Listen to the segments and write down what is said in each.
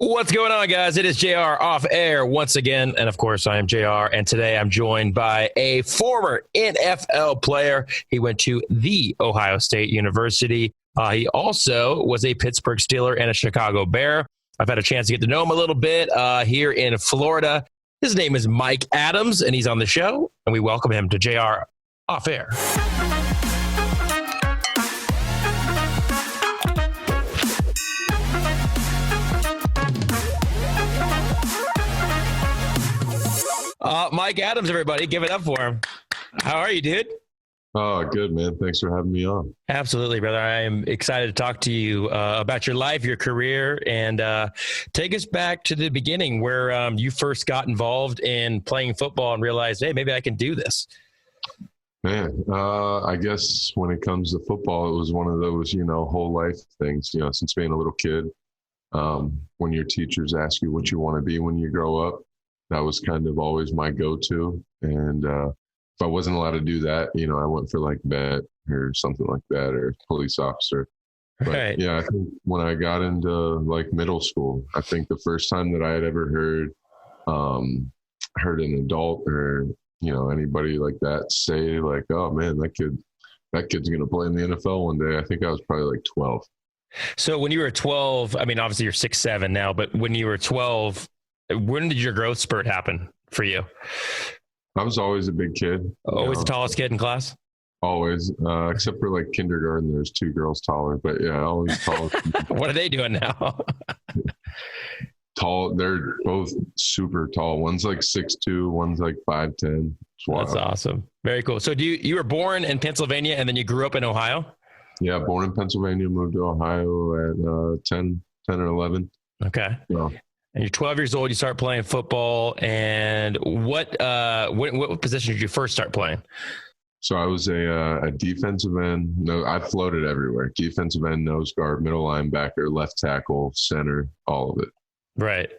What's going on, guys? It is JR off air once again. And of course, I am JR. And today I'm joined by a former NFL player. He went to the Ohio State University. He also was a Pittsburgh Steeler and a Chicago Bear. I've had a chance to get to know him a little bit here in Florida. His name is Mike Adams, and he's on the show. And we welcome him to JR off air. Mike Adams, everybody. Give it up for him. How are you, dude? Oh, good, man. Thanks for having me on. Absolutely, brother. I am excited to talk to you about your life, your career, and take us back to the beginning where you first got involved in playing football and realized, hey, maybe I can do this. Man, I guess when it comes to football, it was one of those, whole life things, since being a little kid. When your teachers ask you what you want to be when you grow up, that was kind of always my go-to. And if I wasn't allowed to do that, I went for like vet or something like that, or police officer. But right. Yeah, I think when I got into like middle school, I think the first time that I had ever heard an adult or, anybody like that say like, oh man, that kid's going to play in the NFL one day. I think I was probably like 12. So when you were 12, I mean, obviously you're 6'7" now, but when you were 12, when did your growth spurt happen for you? I was always a big kid. Always the tallest kid in class? Always, except for like kindergarten, there's two girls taller, but yeah, always tall. What are they doing now? Tall. They're both super tall. One's like 6'2", one's like 5'10". That's awesome. Very cool. So you were born in Pennsylvania and then you grew up in Ohio? Yeah, born in Pennsylvania, moved to Ohio at 10 or 11. Okay. So, and you're 12 years old, you start playing football. And what position did you first start playing? So I was a defensive end. No, I floated everywhere. Defensive end, nose guard, middle linebacker, left tackle, center, all of it. Right.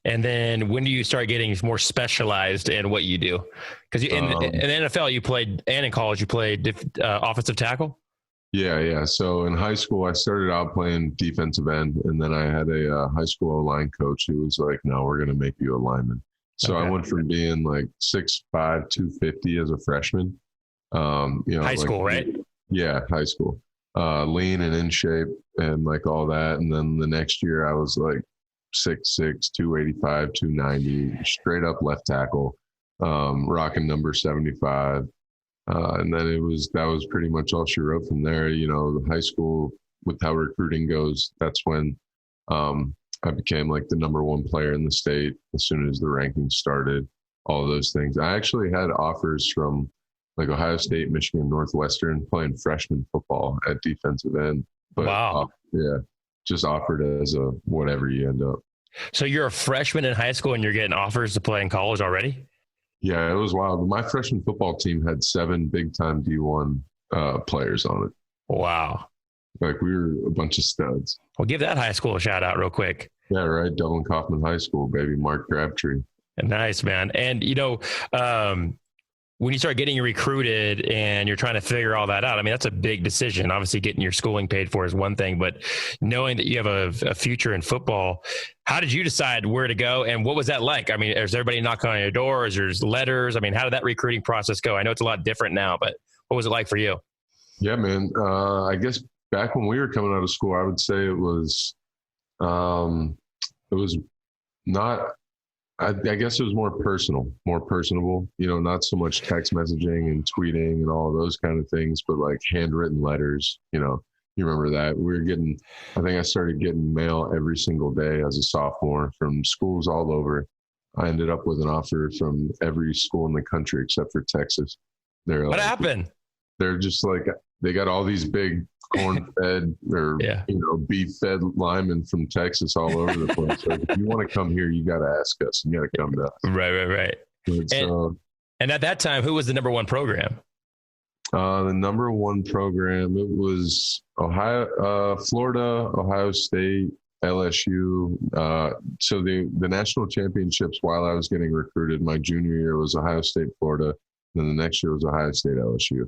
And then when do you start getting more specialized in what you do? Because in the NFL you played, and in college you played offensive tackle? Yeah. So in high school, I started out playing defensive end, and then I had a high school O-line coach who was like, no, we're going to make you a lineman. So I went from being like 6'5", 250 as a freshman. High school, right? Yeah, high school. Lean and in shape and like all that. And then the next year I was like 6'6", 285, 290, straight up left tackle, rocking number 75. And then that was pretty much all she wrote from there. The high school, with how recruiting goes, that's when I became like the number one player in the state as soon as the rankings started, all of those things. I actually had offers from like Ohio State, Michigan, Northwestern, playing freshman football at defensive end. But wow. Just offered as a whatever you end up. So you're a freshman in high school and you're getting offers to play in college already? Yeah, it was wild. My freshman football team had 7 big-time D1 players on it. Wow. Like, we were a bunch of studs. Well, give that high school a shout-out real quick. Yeah, right. Dublin Kaufman High School, baby. Mark Crabtree. Nice, man. And, when you start getting recruited and you're trying to figure all that out, I mean, that's a big decision. Obviously, getting your schooling paid for is one thing, but knowing that you have a future in football, how did you decide where to go, and what was that like? I mean, is everybody knocking on your door? Is there letters? I mean, how did that recruiting process go? I know it's a lot different now, but what was it like for you? Yeah, man. I guess back when we were coming out of school, I would say it was not. I guess it was more personable, not so much text messaging and tweeting and all of those kind of things, but like handwritten letters, you remember that I think I started getting mail every single day as a sophomore from schools all over. I ended up with an offer from every school in the country except for Texas. What happened? They're just like, they got all these big corn-fed or beef-fed linemen from Texas all over the place. Like, if you want to come here, you got to ask us. You got to come to us. Right. And at that time, who was the number one program? The number one program, it was Florida, Ohio State, LSU. So the national championships while I was getting recruited, my junior year was Ohio State, Florida. Then the next year was Ohio State, LSU.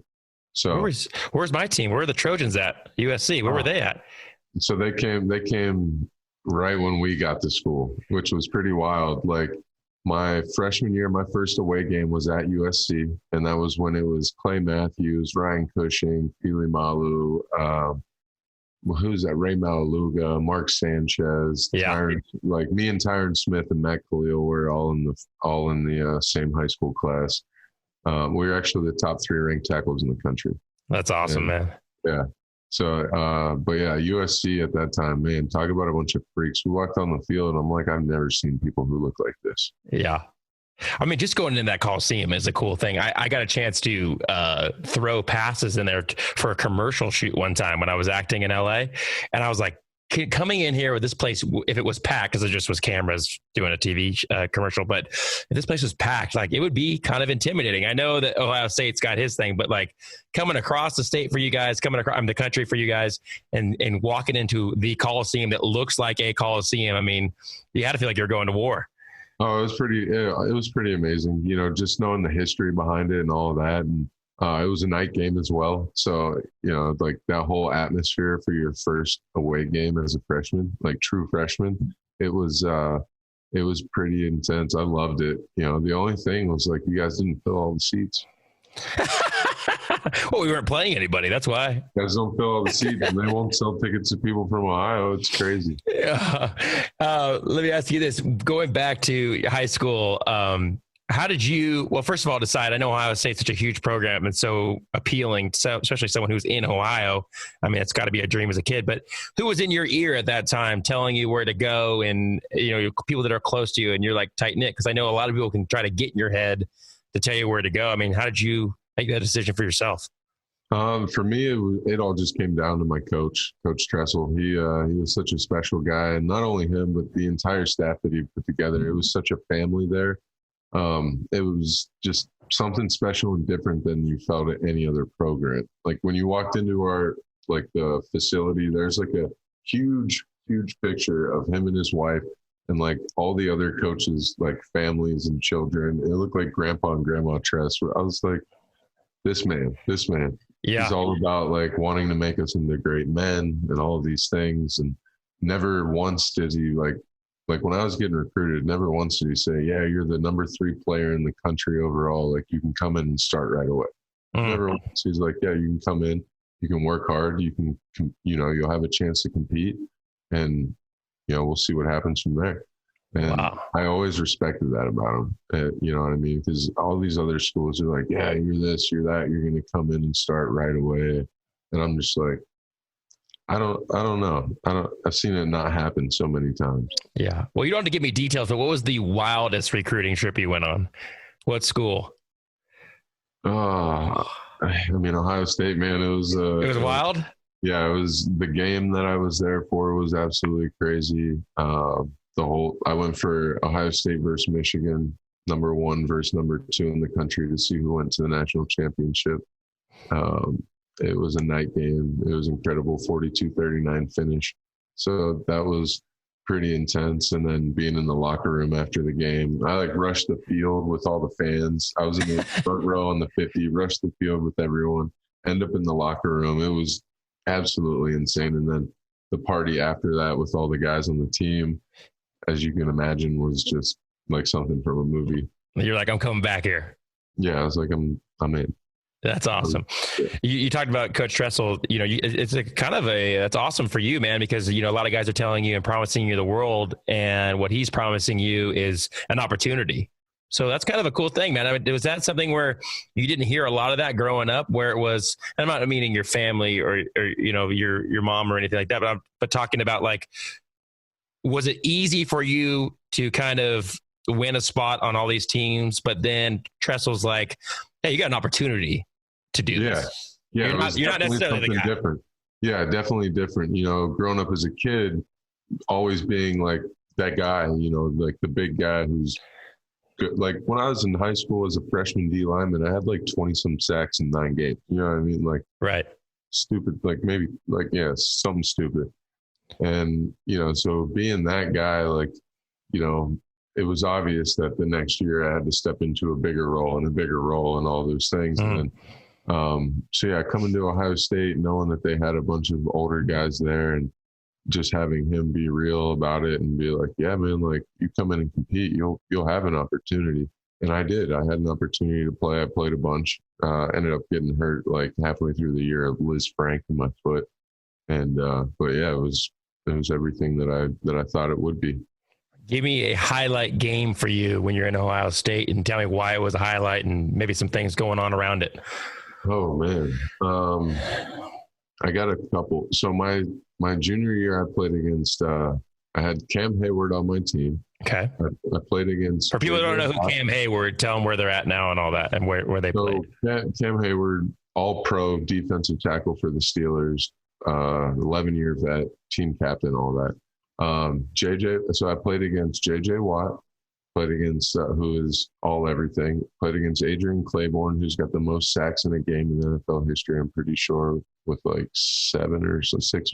So where's my team? Where are the Trojans at? USC. Where were they at? So they came right when we got to school, which was pretty wild. Like my freshman year, my first away game was at USC, and that was when it was Clay Matthews, Ryan Cushing, Fili Malu, who's that? Ray Malaluga, Mark Sanchez, Tyron, like me and Tyron Smith and Matt Khalil were all in the same high school class. We were actually the top 3 ranked tackles in the country. That's awesome, man. Yeah. So, but yeah, USC at that time, man, talk about a bunch of freaks. We walked on the field and I'm like, I've never seen people who look like this. Yeah. I mean, just going into that Coliseum is a cool thing. I got a chance to throw passes in there for a commercial shoot one time when I was acting in LA. And I was like, coming in here with this place, if it was packed, because it just was cameras doing a TV commercial, but if this place was packed, like it would be kind of intimidating. I know that Ohio State's got his thing, but like coming across the state for you guys, coming across the country for you guys, and walking into the Coliseum that looks like a Coliseum, I mean, you had to feel like you're going to war. Oh, it was pretty amazing. You know, just knowing the history behind it and all of that. And it was a night game as well. So, you know, like that whole atmosphere for your first away game as a freshman, like true freshman, it was pretty intense. I loved it. You know, the only thing was like, you guys didn't fill all the seats. Well, we weren't playing anybody. That's why. You guys don't fill all the seats and they won't sell tickets to people from Ohio. It's crazy. Yeah. Let me ask you this. Going back to high school, how did you, well, first of all, decide, I know Ohio State's such a huge program and so appealing, so especially someone who's in Ohio. I mean, it's got to be a dream as a kid, but who was in your ear at that time telling you where to go and, you know, people that are close to you and you're like tight knit? Because I know a lot of people can try to get in your head to tell you where to go. I mean, how did you make that decision for yourself? For me, it all just came down to my coach, Coach Tressel. He was such a special guy, and not only him, but the entire staff that he put together. It was such a family there. It was just something special and different than you felt at any other program. Like when you walked into our, like the facility, there's like a huge, huge picture of him and his wife and like all the other coaches, like families and children. It looked like Grandpa and Grandma Tress. I was like, this man, yeah. He's all about like wanting to make us into great men and all of these things. And never once did he like when I was getting recruited, never once did he say, yeah, you're the number 3 player in the country overall. Like you can come in and start right away. Never once. He's like, yeah, you can come in, you can work hard. You can, you know, you'll have a chance to compete and, you know, we'll see what happens from there. And wow. I always respected that about him. You know what I mean? Because all these other schools are like, yeah, you're this, you're that, you're going to come in and start right away. And I'm just like, I don't know. I've seen it not happen so many times. Yeah. Well, you don't have to give me details, but what was the wildest recruiting trip you went on? What school? I mean, Ohio State, man, it was wild. Yeah. It was the game that I was there for was absolutely crazy. I went for Ohio State versus Michigan, number 1 versus number 2 in the country to see who went to the national championship. It was a night game. It was incredible, 42-39 finish. So that was pretty intense. And then being in the locker room after the game, I like rushed the field with all the fans. I was in the front row on the 50, rushed the field with everyone, end up in the locker room. It was absolutely insane. And then the party after that with all the guys on the team, as you can imagine, was just like something from a movie. You're like, I'm coming back here. Yeah, I was like, I'm in. That's awesome. You talked about Coach Tressel. You know, it's a kind of that's awesome for you, man, because, you know, a lot of guys are telling you and promising you the world, and what he's promising you is an opportunity. So that's kind of a cool thing, man. I mean, was that something where you didn't hear a lot of that growing up, where it was, and I'm not meaning your family or you know, your mom or anything like that, but talking about like, was it easy for you to kind of win a spot on all these teams, but then Tressel's like, hey, you got an opportunity to do this. Yeah. You're not necessarily the guy. Different. Yeah, definitely different. You know, growing up as a kid, always being like that guy, you know, like the big guy who's good. Like when I was in high school as a freshman D lineman, I had like 20 some sacks in 9 games. You know what I mean? Like, right. Stupid, like maybe like, yeah, something stupid. And, you know, so being that guy, like, you know, it was obvious that the next year I had to step into a bigger role and all those things. And then, so yeah, coming to Ohio State, knowing that they had a bunch of older guys there and just having him be real about it and be like, yeah, man, like you come in and compete, you'll have an opportunity. And I did. I had an opportunity to play. I played a bunch. Ended up getting hurt like halfway through the year of Liz Frank in my foot. And but yeah, it was everything that I thought it would be. Give me a highlight game for you when you're in Ohio State, and tell me why it was a highlight and maybe some things going on around it. Oh man, I got a couple. So my junior year, I played against. I had Cam Hayward on my team. Okay. I played against. For people who don't know who Cam Hayward, tell them where they're at now and all that, and where they played. Cam Hayward, all-pro defensive tackle for the Steelers, 11-year vet, team captain, all that. JJ. So I played against JJ Watt. Played against who is all everything. Played against Adrian Claiborne, who's got the most sacks in a game in NFL history. I'm pretty sure with like 6 or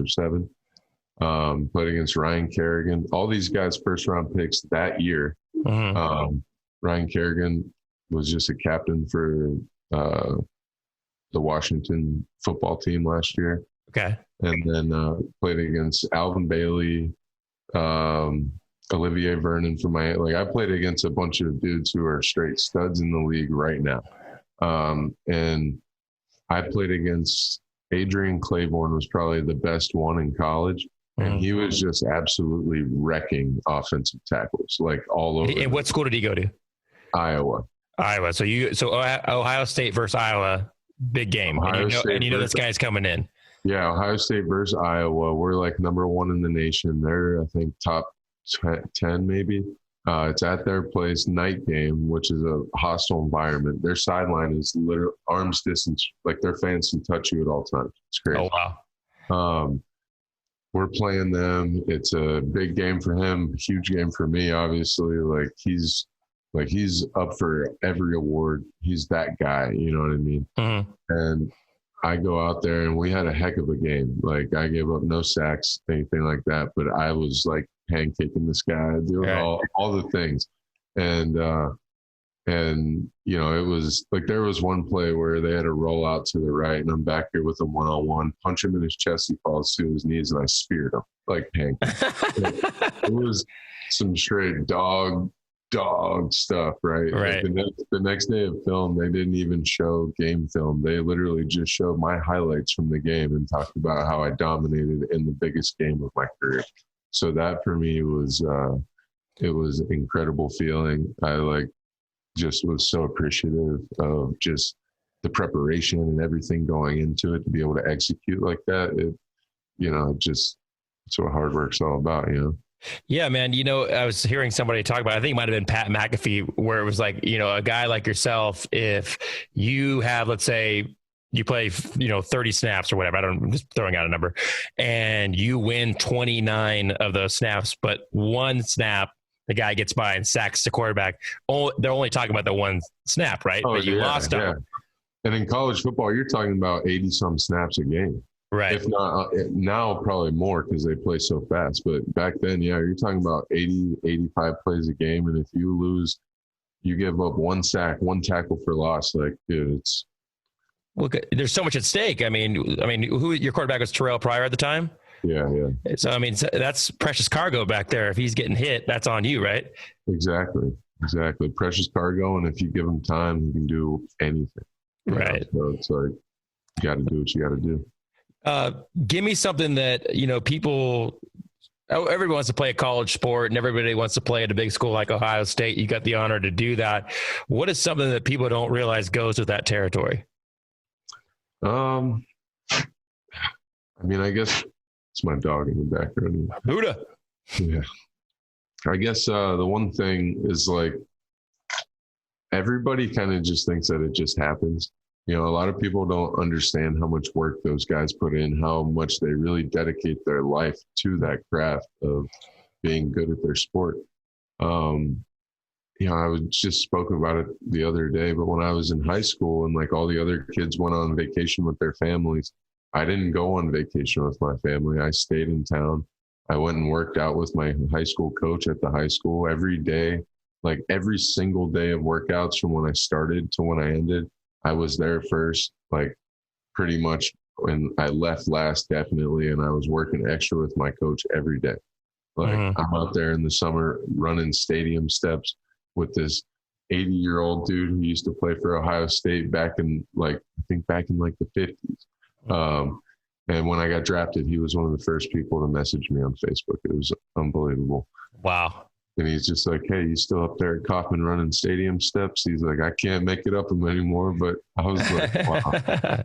7. Played against Ryan Kerrigan. All these guys first round picks that year. Mm-hmm. Ryan Kerrigan was just a captain for the Washington football team last year. Okay. And then played against Alvin Bailey, Olivier Vernon from I played against a bunch of dudes who are straight studs in the league right now. And I played against Adrian Claiborne, was probably the best one in college. And he was just absolutely wrecking offensive tackles, like all over. And what school did he go to? Iowa. So Ohio State versus Iowa, big game. And you know this guy's coming in. Yeah, Ohio State versus Iowa. We're like number 1 in the nation. They're, I think, top 10 maybe. It's at their place, night game, which is a hostile environment. Their sideline is literally arm's distance, like their fans can touch you at all times. It's crazy. Oh wow. We're playing them. It's a big game for him, huge game for me, obviously. He's up for every award. He's that guy, you know what I mean? Mm-hmm. And I go out there and we had a heck of a game. Like I gave up no sacks, anything like that, but I was like pancaking this guy, doing all the things. And you know, it was like there was one play where they had a roll out to the right and I'm back here with him one-on-one, punch him in his chest, he falls to his knees and I speared him like pancake. It was some straight dog stuff, right? Right. Like the next day of film, they didn't even show game film. They literally just showed my highlights from the game and talked about how I dominated in the biggest game of my career. So that for me was, it was an incredible feeling. I just was so appreciative of just the preparation and everything going into it to be able to execute like that. It's what hard work's all about, you know? Yeah, man. You know, I was hearing somebody talk about, I think it might've been Pat McAfee, where it was like, you know, a guy like yourself, if you have, let's say you play, 30 snaps or whatever, I'm just throwing out a number, and you win 29 of those snaps, but one snap, the guy gets by and sacks the quarterback. They're only talking about the one snap, right? Oh, but you lost him. Yeah. And in college football, you're talking about 80 some snaps a game. Right. If not now, probably more because they play so fast. But back then, yeah, you're talking about 80, 85 plays a game. And if you lose, you give up one sack, one tackle for loss. Like, dude, it's. Well, there's so much at stake. I mean, who your quarterback was Terrell Pryor at the time? Yeah. So, I mean, that's precious cargo back there. If he's getting hit, that's on you, right? Exactly. Precious cargo. And if you give him time, he can do anything. Right. So it's like, you got to do what you got to do. Give me something that, everybody wants to play a college sport and everybody wants to play at a big school like Ohio State. You got the honor to do that. What is something that people don't realize goes with that territory? I guess it's my dog in the background. Buddha. Yeah. I guess the one thing is like everybody kind of just thinks that it just happens. A lot of people don't understand how much work those guys put in, how much they really dedicate their life to that craft of being good at their sport. I was just spoken about it the other day, but when I was in high school and like all the other kids went on vacation with their families, I didn't go on vacation with my family. I stayed in town. I went and worked out with my high school coach at the high school every day, like every single day of workouts from when I started to when I ended. I was there first, like pretty much and I left last definitely, and I was working extra with my coach every day. Like I'm out there in the summer running stadium steps with this 80-year-old dude who used to play for Ohio State back in the 50s. And when I got drafted, he was one of the first people to message me on Facebook. It was unbelievable. Wow. And he's just like, hey, you still up there at Kaufman running stadium steps? He's like, I can't make it up them anymore. But I was like, wow.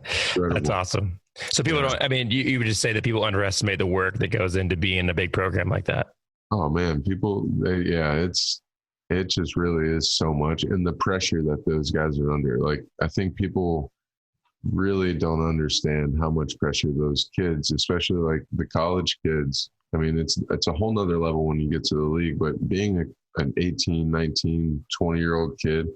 That's awesome. So people don't, I mean, you would just say that people underestimate the work that goes into being a big program like that. Oh man, it just really is so much. And the pressure that those guys are under, like, I think people really don't understand how much pressure those kids, especially like the college kids. I mean, it's a whole nother level when you get to the league, but being an 18, 19, 20-year-old kid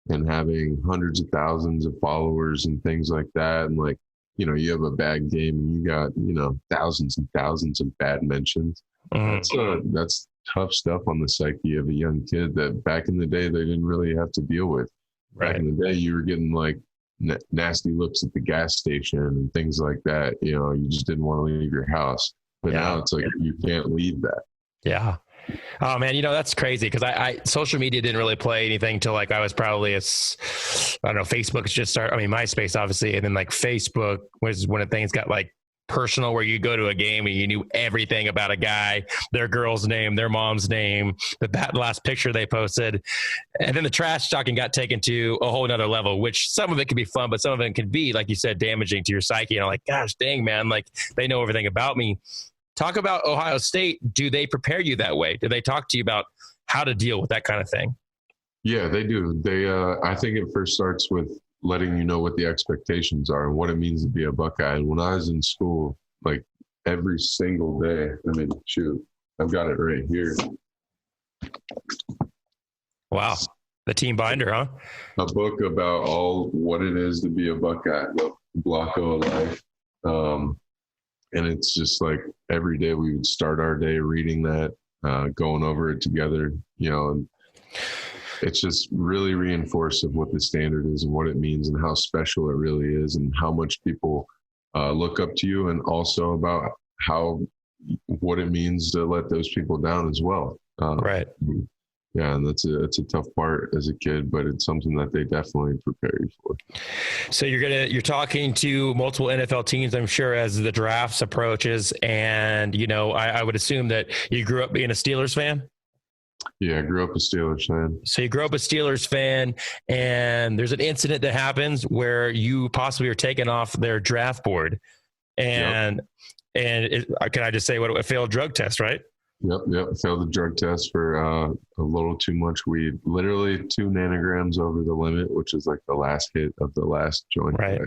and having hundreds of thousands of followers and things like that. And like, you know, you have a bad game and you got, you know, thousands and thousands of bad mentions. That's tough stuff on the psyche of a young kid that back in the day, they didn't really have to deal with. Right. Back in the day, you were getting like nasty looks at the gas station and things like that. You know, you just didn't want to leave your house. But now it's like you can't leave that. Yeah. Oh man, you know, that's crazy because I social media didn't really play anything till like I was probably I don't know, Facebook's just started. I mean, MySpace obviously, and then like Facebook was when things got like personal, where you go to a game and you knew everything about a guy, their girl's name, their mom's name, that last picture they posted. And then the trash talking got taken to a whole nother level, which some of it can be fun, but some of it can be, like you said, damaging to your psyche. And I'm like, gosh, dang, man, like they know everything about me. Talk about Ohio State. Do they prepare you that way? Do they talk to you about how to deal with that kind of thing? Yeah, they do. I think it first starts with letting you know what the expectations are and what it means to be a Buckeye. And when I was in school, like every single day, I mean, shoot, I've got it right here. Wow. The team binder, huh? A book about all what it is to be a Buckeye, the Blocko of life. And it's just like every day we would start our day reading that, going over it together, you know, and it's just really reinforced of what the standard is and what it means and how special it really is and how much people look up to you, and also about what it means to let those people down as well. Right. Yeah, and it's a tough part as a kid, but it's something that they definitely prepare you for. So you're talking to multiple NFL teams, I'm sure, as the drafts approaches, and you know, I would assume that you grew up being a Steelers fan. Yeah, I grew up a Steelers fan. So you grew up a Steelers fan, and there's an incident that happens where you possibly are taken off their draft board, and can I just say what a failed drug test, right? Yep. Failed the drug test for a little too much weed. Literally 2 nanograms over the limit, which is like the last hit of the last joint. Right.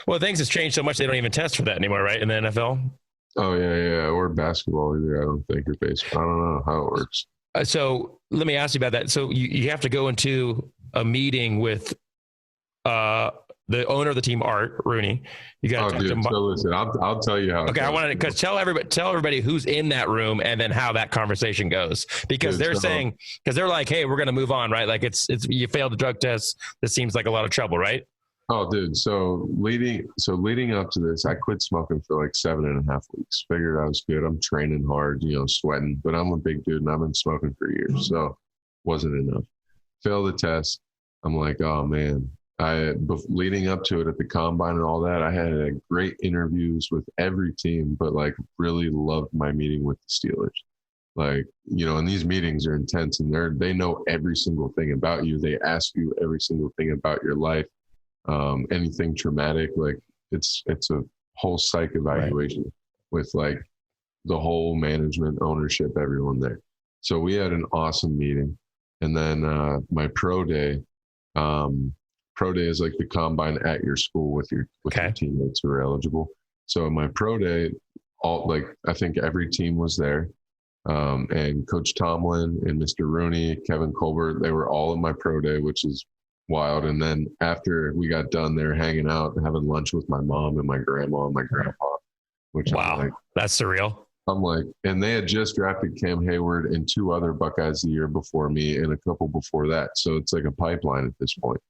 Well, things has changed so much they don't even test for that anymore, right? In the NFL. Oh yeah. Or basketball either. I don't think, or baseball. I don't know how it works. So let me ask you about that. So you have to go into a meeting with the owner of the team, Art Rooney. You got to talk to him. So listen, I'll tell you how. Okay, I wanted to, because tell everybody who's in that room and then how that conversation goes, because they're saying, because they're like, hey, we're going to move on, right? Like it's you failed the drug test. This seems like a lot of trouble, right? Oh, dude. So leading up to this, I quit smoking for like 7.5 weeks. Figured I was good. I'm training hard, you know, sweating, but I'm a big dude and I've been smoking for years. So wasn't enough. Failed the test. I'm like, oh man. Leading up to it at the combine and all that, I had great interviews with every team, but like really loved my meeting with the Steelers. Like, you know, and these meetings are intense and they know every single thing about you. They ask you every single thing about your life. Anything traumatic, like it's a whole psych evaluation with like the whole management, ownership, everyone there. So we had an awesome meeting. And then my pro day is like the combine at your school with your teammates who are eligible. So my pro day, I think every team was there. And Coach Tomlin and Mr. Rooney, Kevin Colbert, they were all in my pro day, which is wild. And then after we got done, they were hanging out and having lunch with my mom and my grandma and my grandpa, which wow, that's surreal. I'm like, and they had just drafted Cam Hayward and 2 other Buckeyes the year before me and a couple before that. So it's like a pipeline at this point.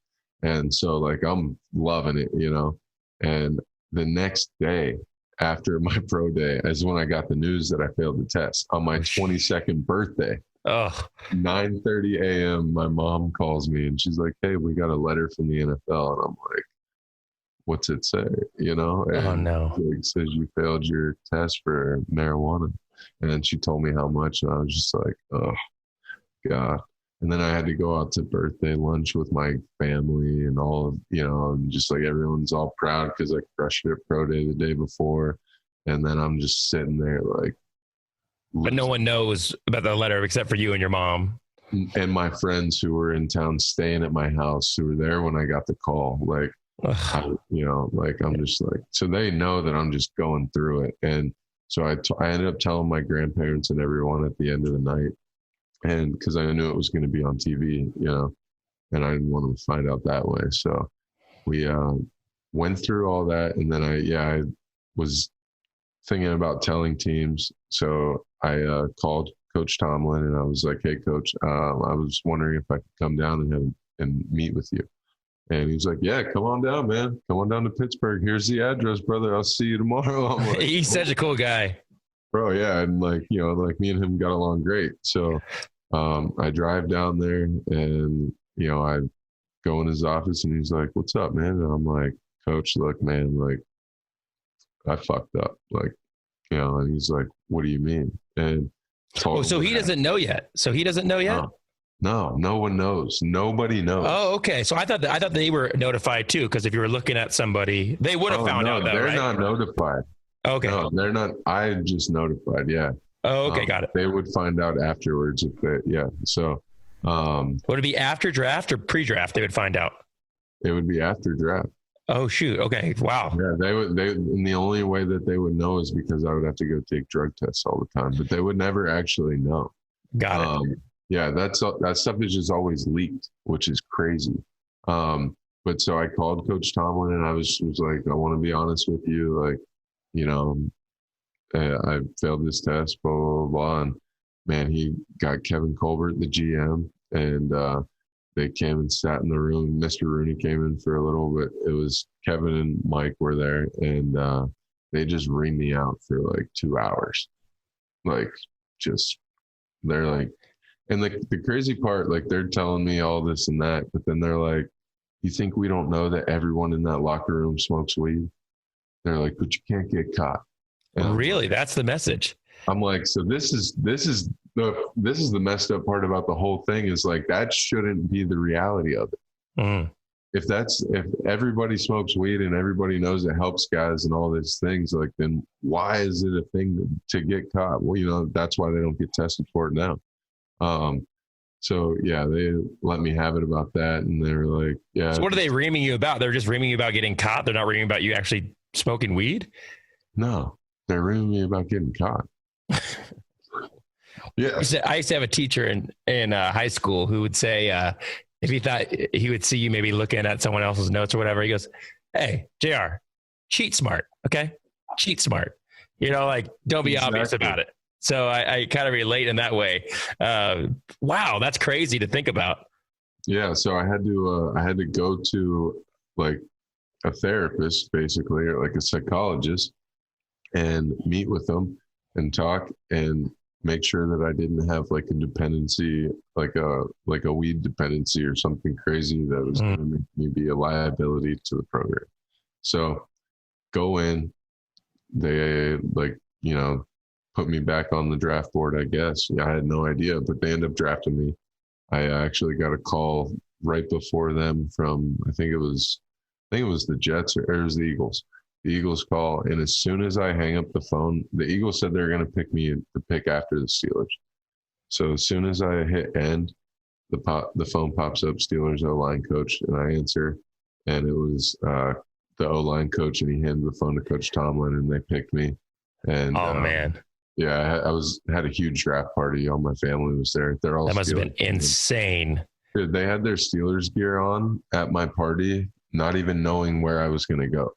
And so like, I'm loving it, you know, and the next day after my pro day is when I got the news that I failed the test on my 22nd birthday. Oh, 9:30 a.m. My mom calls me and she's like, "Hey, we got a letter from the NFL." And I'm like, "What's it say?" And oh no. it says you failed your test for marijuana. And then she told me how much, and I was just like, "Oh God." And then I had to go out to birthday lunch with my family and all of, and just like everyone's all proud because I crushed it at pro day the day before. And then I'm just sitting there like, but no one knows about the letter except for you and your mom. And my friends who were in town staying at my house who were there when I got the call. Like, I'm just like, so they know that I'm just going through it. And so I ended up telling my grandparents and everyone at the end of the night. And because I knew it was going to be on TV, and I didn't want them to find out that way. So we went through all that. And then I was thinking about telling teams. So I called Coach Tomlin and I was like, "Hey, Coach, I was wondering if I could come down and meet with you." And he's like, "Yeah, come on down, man. Come on down to Pittsburgh. Here's the address, brother. I'll see you tomorrow." I'm like, he's such a cool guy. Bro, yeah. And like me and him got along great. So I drive down there and, I go in his office and he's like, "What's up, man?" And I'm like, "Coach, look, man, like I fucked up." Like, and he's like, "What do you mean?" And so he doesn't know yet. No, no one knows. Nobody knows. Oh, okay. So I thought they were notified too, because if you were looking at somebody, they would have found out. They're right? not notified. Okay. No, they're not. I just notified. Yeah. Oh, okay, got it. They would find out afterwards if they. Yeah. So. Would it be after draft or pre-draft? They would find out. It would be after draft. Oh shoot. Okay. Wow. Yeah, they would. And the only way that they would know is because I would have to go take drug tests all the time, but they would never actually know. Got it. Yeah, that stuff is just always leaked, which is crazy. But so I called Coach Tomlin and I was like, "I want to be honest with you, like, I failed this test, blah, blah, blah." And man, he got Kevin Colbert, the GM, and they came and sat in the room. Mr. Rooney came in for a little bit. It was Kevin and Mike were there, and they just reamed me out for like 2 hours. Like, just, they're like, and the crazy part, like they're telling me all this and that, but then they're like, "You think we don't know that everyone in that locker room smokes weed?" They're like, "But you can't get caught." And really? That's the message. I'm like, so this is the messed up part about the whole thing is like, that shouldn't be the reality of it. Mm. If everybody smokes weed and everybody knows it helps guys and all these things, like, then why is it a thing to get caught? Well, that's why they don't get tested for it now. So yeah, they let me have it about that. And they're like, "Yeah." So what are they reaming you about? They're just reaming you about getting caught. They're not reaming about you actually smoking weed. No, they're reaming me about getting caught. Yeah. I used to have a teacher in high school who would say, if he thought he would see you maybe looking at someone else's notes or whatever, he goes, "Hey, JR, cheat smart. Okay. Cheat smart. Like, don't be obvious about it." So I kind of relate in that way. Wow. That's crazy to think about. Yeah. So I had to go to like a therapist basically, or like a psychologist, and meet with them and talk and make sure that I didn't have like a dependency, like a weed dependency or something crazy that was going to make me be a liability to the program. So go in, they put me back on the draft board, I guess. I had no idea, but they ended up drafting me. I actually got a call right before them from, I think it was the Jets or it was the Eagles. The Eagles call, and as soon as I hang up the phone, the Eagles said they're going to pick me to pick after the Steelers. So as soon as I hit end, the phone pops up, Steelers O-line coach, and I answer, and it was the O-line coach, and he handed the phone to Coach Tomlin, and they picked me. And man, yeah, I had a huge draft party. All my family was there. They're all that must Steelers have been insane. Dude, they had their Steelers gear on at my party, not even knowing where I was going to go.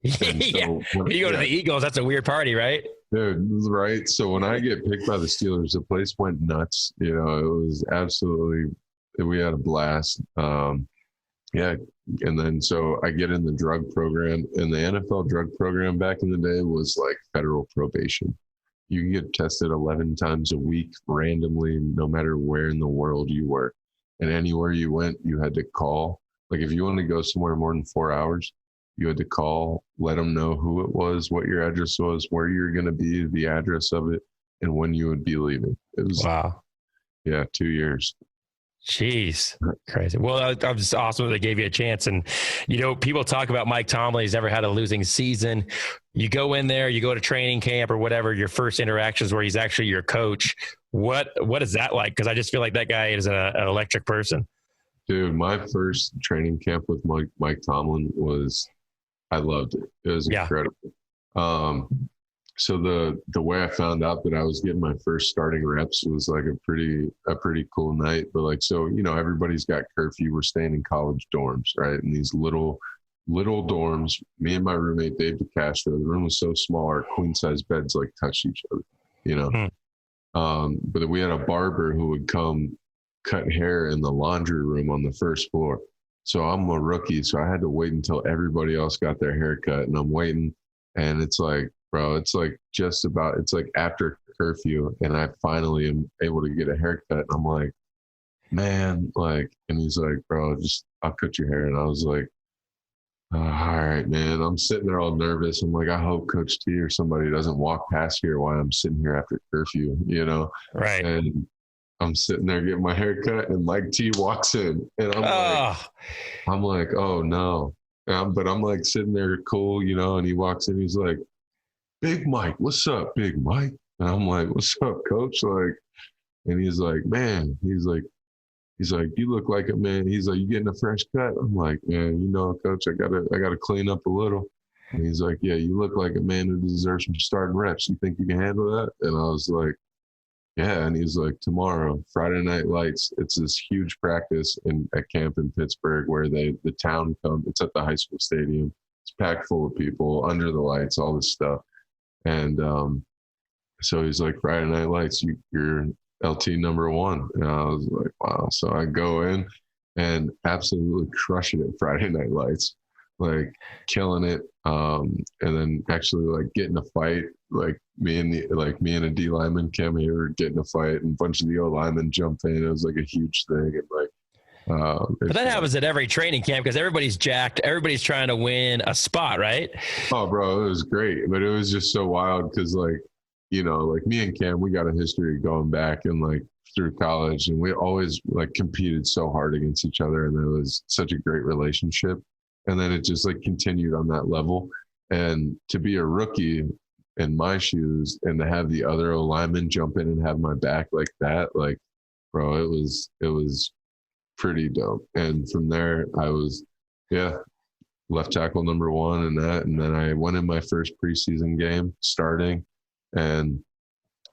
Yeah. When you go to the Eagles, that's a weird party, right? Dude, right? So when I get picked by the Steelers, the place went nuts. It was absolutely, we had a blast. Yeah. And then so I get in the drug program, and the NFL drug program back in the day was like federal probation. You could get tested 11 times a week randomly, no matter where in the world you were. And anywhere you went, you had to call. Like if you wanted to go somewhere more than 4 hours, you had to call, let them know who it was, what your address was, where you're going to be, the address of it, and when you would be leaving. It was, Wow. yeah, 2 years. Jeez, crazy. Well, that was awesome that they gave you a chance. And, people talk about Mike Tomlin. He's never had a losing season. You go in there, you go to training camp or whatever, your first interactions where he's actually your coach. What is that like? Because I just feel like that guy is an electric person. Dude, my first training camp with Mike Tomlin I loved it. It was incredible. So the way I found out that I was getting my first starting reps was like a pretty cool night. But like, so, everybody's got curfew. We're staying in college dorms, right? And these little dorms, me and my roommate, Dave DeCastro, the room was so small, our queen size beds like touched each other, but we had a barber who would come cut hair in the laundry room on the first floor. So I'm a rookie. So I had to wait until everybody else got their hair cut, and I'm waiting. And it's like, bro, it's like it's like after curfew, and I finally am able to get a haircut. And I'm like, man, like, and he's like, bro, I'll cut your hair. And I was like, all right, man. I'm sitting there all nervous. I'm like, I hope Coach T or somebody doesn't walk past here while I'm sitting here after curfew, Right. And I'm sitting there getting my hair cut, and Mike T walks in, and I'm like, oh no. But I'm like sitting there cool, and he walks in, he's like, Big Mike, what's up, Big Mike? And I'm like, what's up, coach? Like, and he's like, man, he's like, you look like a man. He's like, you getting a fresh cut? I'm like, man, coach, I gotta clean up a little. And he's like, yeah, you look like a man who deserves some starting reps. You think you can handle that? And I was like, yeah. And he's like, tomorrow, Friday Night Lights, it's this huge practice at camp in Pittsburgh where the town come. It's at the high school stadium. It's packed full of people under the lights, all this stuff. And so he's like, Friday Night Lights, you're LT number 1. And I was like, wow. So I go in and absolutely crushing it Friday Night Lights, like killing it. And then actually like getting a fight, like me and a D lineman came here, getting a fight, and a bunch of the O linemen jumped in. It was like a huge thing. And like, but that happens at every training camp because everybody's jacked. Everybody's trying to win a spot, right? Oh, bro, it was great. But it was just so wild because, like, like me and Cam, we got a history of going back and like through college, and we always like competed so hard against each other, and it was such a great relationship. And then it just like continued on that level. And to be a rookie in my shoes and to have the other O lineman jump in and have my back like that, like, bro, it was pretty dope. And from there I was left tackle number 1 and that, and then I went in my first preseason game starting and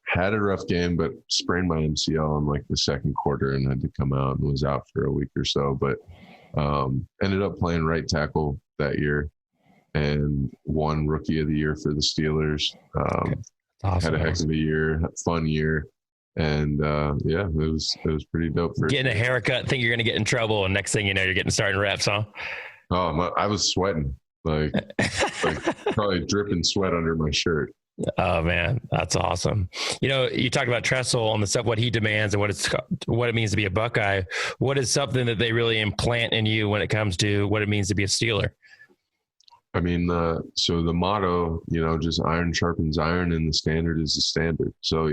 had a rough game, but sprained my MCL in like the second quarter and had to come out and was out for a week or so, but ended up playing right tackle that year and won Rookie of the Year for the Steelers. Awesome. Had a heck of a year, fun year. And it was pretty dope. Getting a haircut, think you're going to get in trouble, and next thing you know, you're getting starting reps, huh? Oh, I was sweating, like probably dripping sweat under my shirt. Oh man, that's awesome. You talked about Tressel on the stuff, what he demands and what it means to be a Buckeye. What is something that they really implant in you when it comes to what it means to be a Steeler? I mean, so the motto, just iron sharpens iron, and the standard is the standard. So,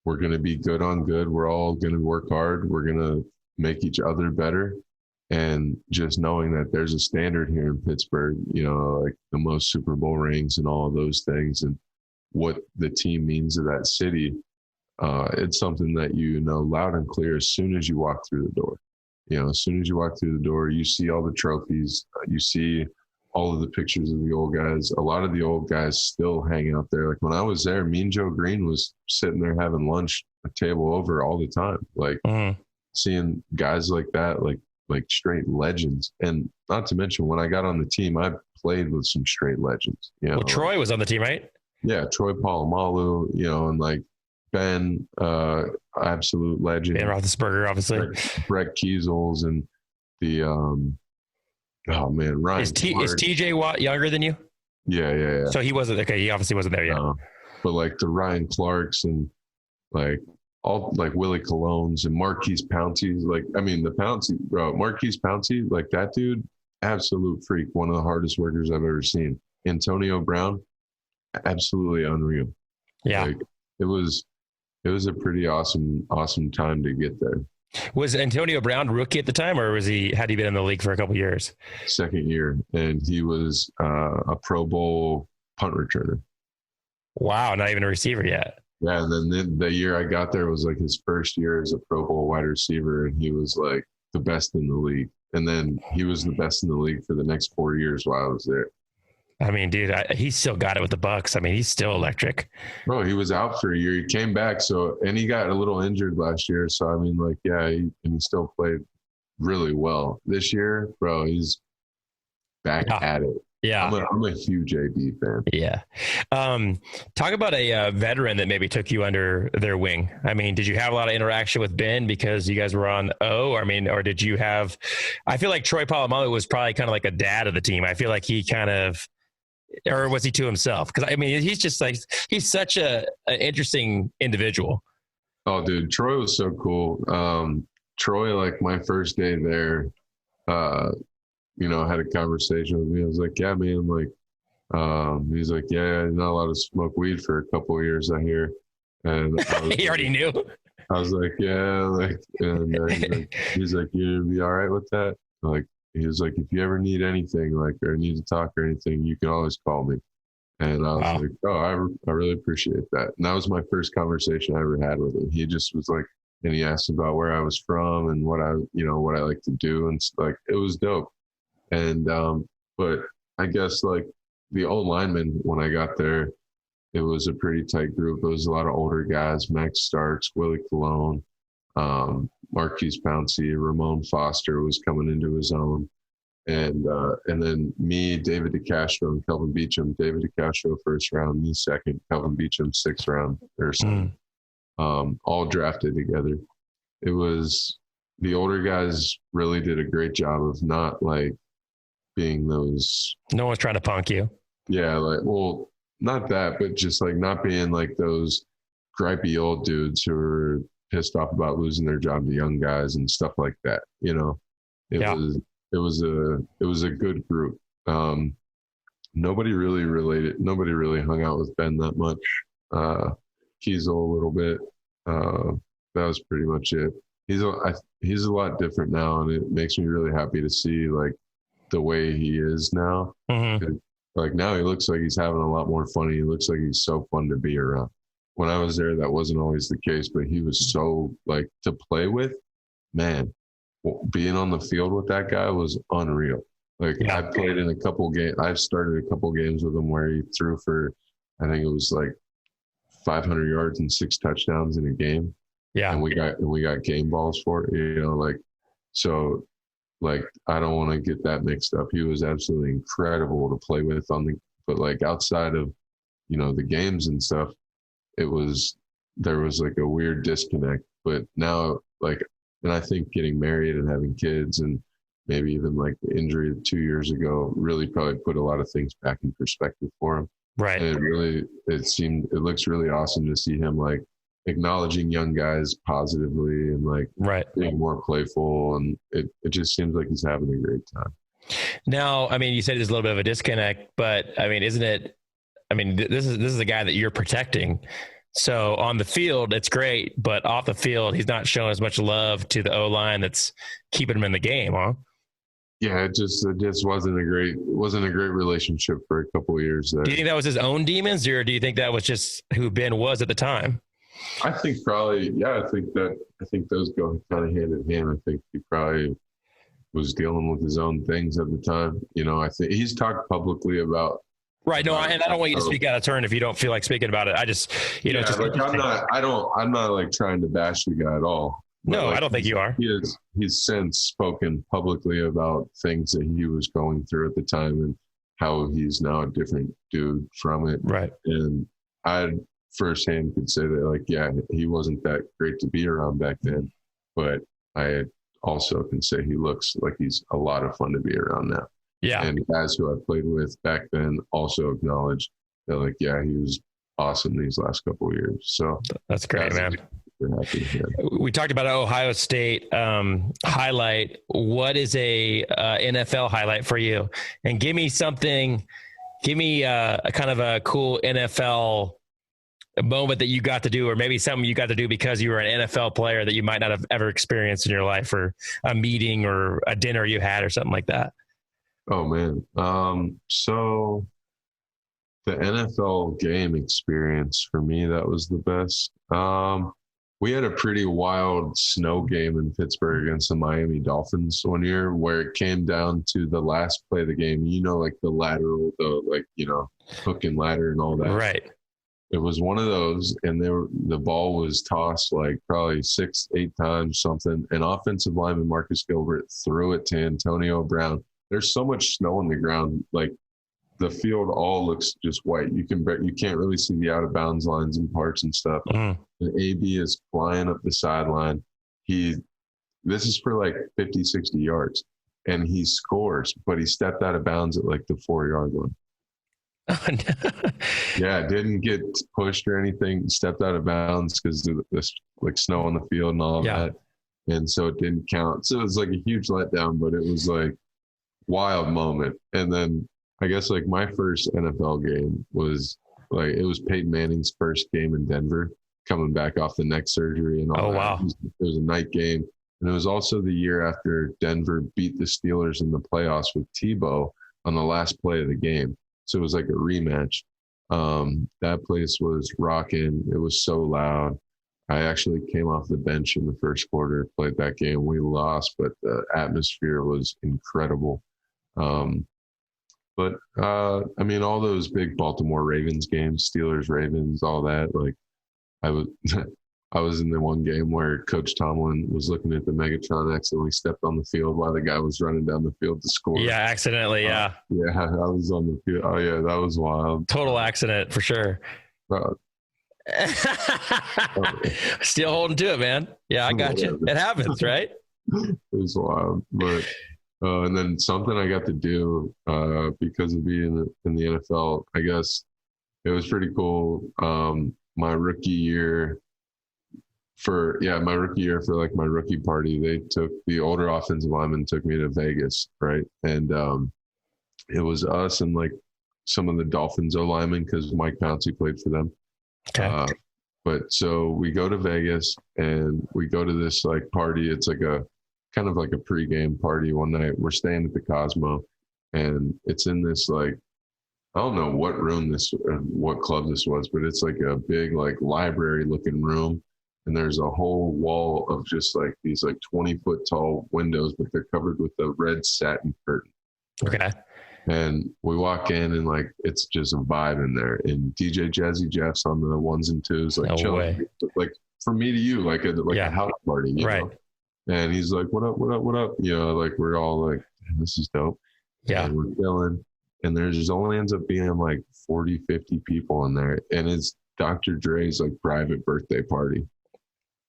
we're going to be good on good. We're all going to work hard. We're going to make each other better. And just knowing that there's a standard here in Pittsburgh, like the most Super Bowl rings and all of those things, and what the team means to that city, it's something that loud and clear as soon as you walk through the door. As soon as you walk through the door, you see all the trophies, you see all of the pictures of the old guys. A lot of the old guys still hang out there. Like when I was there, Mean Joe Green was sitting there having lunch a table over all the time. Like seeing guys like that, like straight legends. And not to mention, when I got on the team, I played with some straight legends. Well, Troy was on the team, right? Yeah, Troy Polamalu, and like Ben, absolute legend. Ben Roethlisberger, obviously. Brett Kiesels, and the oh man, Ryan Is Clark. TJ Watt younger than you? Yeah. So he wasn't okay. He obviously wasn't there yet. But like the Ryan Clarks and like all like Willie Colognes and Marquise Pouncey's, like I mean the Pouncey, bro, Marquise Pouncey, like that dude, absolute freak, one of the hardest workers I've ever seen. Antonio Brown, absolutely unreal. Yeah. Like it was a pretty awesome time to get there. Was Antonio Brown rookie at the time, or had he been in the league for a couple of years? Second year, and he was a Pro Bowl punt returner. Wow, not even a receiver yet. Yeah, and then the year I got there was like his first year as a Pro Bowl wide receiver, and he was like the best in the league. And then he was the best in the league for the next 4 years while I was there. I mean, dude, he still got it with the Bucs. I mean, he's still electric. Bro, he was out for a year. He came back, and he got a little injured last year. So I mean, like, yeah, he still played really well this year, bro. He's back at it. Yeah, I'm a huge AB fan. Yeah. Talk about a veteran that maybe took you under their wing. I mean, did you have a lot of interaction with Ben because you guys were on O? I mean, or did you have? I feel like Troy Polamalu was probably kind of like a dad of the team. I feel like he kind of. Or was he to himself? Because I mean, he's just like he's such an interesting individual. Oh, dude, Troy was so cool. Troy, like my first day there, had a conversation with me. I was like, "Yeah, man." Like, he's like, "Yeah, you're not allowed to smoke weed for a couple of years, I hear." And he already knew. I was like, "Yeah," like, and he's like, "You gonna be all right with that?" Like. He was like, if you ever need anything, like, or need to talk or anything, you can always call me. And I was like, oh, I really appreciate that. And that was my first conversation I ever had with him. He just was like, and he asked about where I was from and what I like to do. And like, it was dope. And, but I guess like the old linemen, when I got there, it was a pretty tight group. It was a lot of older guys, Max Starks, Willie Colognes, Marquise Pouncey, Ramon Foster was coming into his own. And then me, David DeCastro, and Kelvin Beachum. David DeCastro first round, me second, Kelvin Beachum sixth round or something. All drafted together. It was the older guys really did a great job of not like being those. No one's trying to punk you. Yeah, like well, not that, but just like not being like those gripey old dudes who are pissed off about losing their job to young guys and stuff like that. It was a good group. Nobody really hung out with Ben that much. Kiesel a little bit. That was pretty much it. He's a lot different now, and it makes me really happy to see like the way he is now. Mm-hmm. Like now he looks like he's having a lot more fun. He looks like he's so fun to be around. When I was there, that wasn't always the case, but he was so like to play with, man, being on the field with that guy was unreal. Like I played in a couple games. I've started a couple games with him where he threw for, I think it was like 500 yards and 6 touchdowns in a game. Yeah. And we got game balls for it, like, so like, I don't want to get that mixed up. He was absolutely incredible to play with but like outside of, the games and stuff, there was like a weird disconnect. But now, like, and I think getting married and having kids and maybe even like the injury 2 years ago really probably put a lot of things back in perspective for him. Right. And it looks really awesome to see him like acknowledging young guys positively and like being more playful. And it just seems like he's having a great time. Now, I mean, you said there's a little bit of a disconnect, but I mean, this is a guy that you're protecting. So on the field, it's great, but off the field, he's not showing as much love to the O-line that's keeping him in the game, huh? Yeah, it just wasn't a great relationship for a couple of years there. Do you think that was his own demons, or do you think that was just who Ben was at the time? I think probably, yeah. I think those go kind of hand in hand. I think he probably was dealing with his own things at the time. I think he's talked publicly about. Right. No, and I don't want you to speak out of turn if you don't feel like speaking about it. I just, I'm not like trying to bash the guy at all. No, I don't think you are. He's since spoken publicly about things that he was going through at the time and how he's now a different dude from it. Right. And I firsthand could say that, like, yeah, he wasn't that great to be around back then, but I also can say he looks like he's a lot of fun to be around now. Yeah. And guys who I played with back then also acknowledge that, like, yeah, he was awesome these last couple of years. So that's great, man. Happy, yeah. We talked about an Ohio State highlight. What is a NFL highlight for you? And give me a kind of a cool NFL moment that you got to do, or maybe something you got to do because you were an NFL player that you might not have ever experienced in your life, or a meeting or a dinner you had or something like that. Oh man. So the NFL game experience for me, that was the best. We had a pretty wild snow game in Pittsburgh against the Miami Dolphins one year, where it came down to the last play of the game. like the lateral, hook and ladder and all that. Right. It was one of those, and the ball was tossed like probably 6-8 times something. And offensive lineman Marcus Gilbert threw it to Antonio Brown. There's so much snow on the ground, like the field all looks just white. You can't really see the out of bounds lines and parts and stuff. And AB is flying up the sideline. This is for like 50, 60 yards, and he scores, but he stepped out of bounds at like the 4-yard line. Oh, no. Yeah, didn't get pushed or anything. Stepped out of bounds because of this like snow on the field and all that, and so it didn't count. So it was like a huge letdown, but it was like wild moment. And then I guess like my first NFL game was like, it was Peyton Manning's first game in Denver, coming back off the neck surgery and all that. Wow. It was a night game, and it was also the year after Denver beat the Steelers in the playoffs with Tebow on the last play of the game. So it was like a rematch. That place was rocking. It was so loud. I actually came off the bench in the first quarter, played that game. We lost, but the atmosphere was incredible. But I mean, all those big Baltimore Ravens games, Steelers, Ravens, all that, like I was in the one game where Coach Tomlin was looking at the Megatron, accidentally stepped on the field while the guy was running down the field to score. Yeah, accidentally, yeah. Yeah, I was on the field. Oh, yeah, that was wild. Total accident for sure. Still holding to it, man. Yeah, I got you. It happens, right? It was wild. But and then something I got to do because of being in the NFL, I guess it was pretty cool. My rookie year for like my rookie party, the older offensive lineman took me to Vegas, right? And it was us and like some of the Dolphins O linemen, because Mike Pouncey played for them. Okay. But so we go to Vegas and we go to this like party. It's like a kind of like a pregame party one night. We're staying at the Cosmo, and it's in this like, I don't know what room what club this was, but it's like a big like library looking room. And there's a whole wall of just like these like 20-foot tall windows, but they're covered with a red satin curtain. Okay. And we walk in and like, it's just a vibe in there. And DJ Jazzy Jeff's on the ones and twos, like chilling, like from me to you, like a house party, you know? And he's like, what up, what up, what up? You know, like we're all like, this is dope. Yeah. And we're chilling. And there's only ends up being like 40, 50 people in there. And it's Dr. Dre's like private birthday party.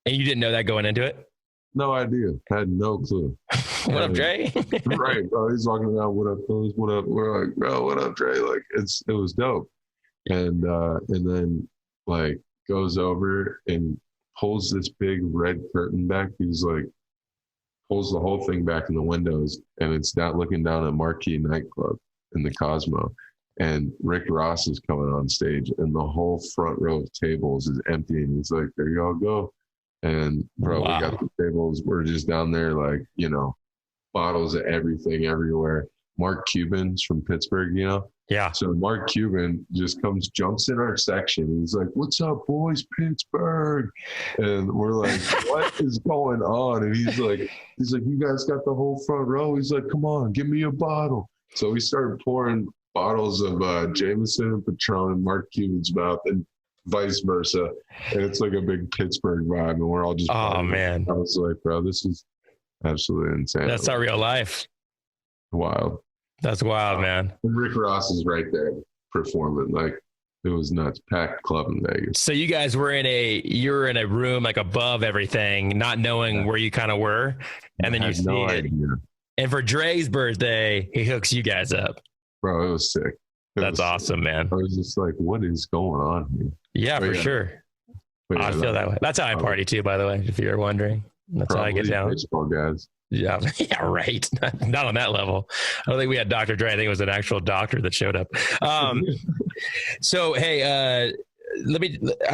And you didn't know that going into it? No idea. I had no clue. What up, Dre? Right, bro. He's walking around, what up, fellas? What up? We're like, bro, what up, Dre? Like, it was dope. And then like goes over and pulls this big red curtain back. He's like, pulls the whole thing back in the windows, and it's not looking down at Marquee Nightclub in the Cosmo. And Rick Ross is coming on stage, and the whole front row of tables is empty. And he's like, there y'all go. And bro, We got the tables. We're just down there, like, you know, bottles of everything everywhere. Mark Cuban's from Pittsburgh, you know? Yeah. So Mark Cuban just jumps in our section. He's like, what's up, boys, Pittsburgh? And we're like, what is going on? And he's like, you guys got the whole front row. He's like, come on, give me a bottle. So we started pouring bottles of Jameson and Patron in Mark Cuban's mouth, and vice versa. And it's like a big Pittsburgh vibe, and we're all just man. I was like, bro, this is absolutely insane. That's not real life. Wild. That's wild, man. And Rick Ross is right there performing. Like, It was nuts. Packed club in Vegas. So you guys were you were in a room like above everything, not knowing where you kind of were, and then you see it. And for Dre's birthday, he hooks you guys up. Bro, it was sick. That's awesome, man. I was just like, what is going on here? Yeah, for sure. I feel that way. That's how I party too, by the way, if you're wondering. That's how I get down. Baseball guys. Yeah, yeah, right. Not on that level. I don't think we had Dr. Dre. I think it was an actual doctor that showed up. So, hey,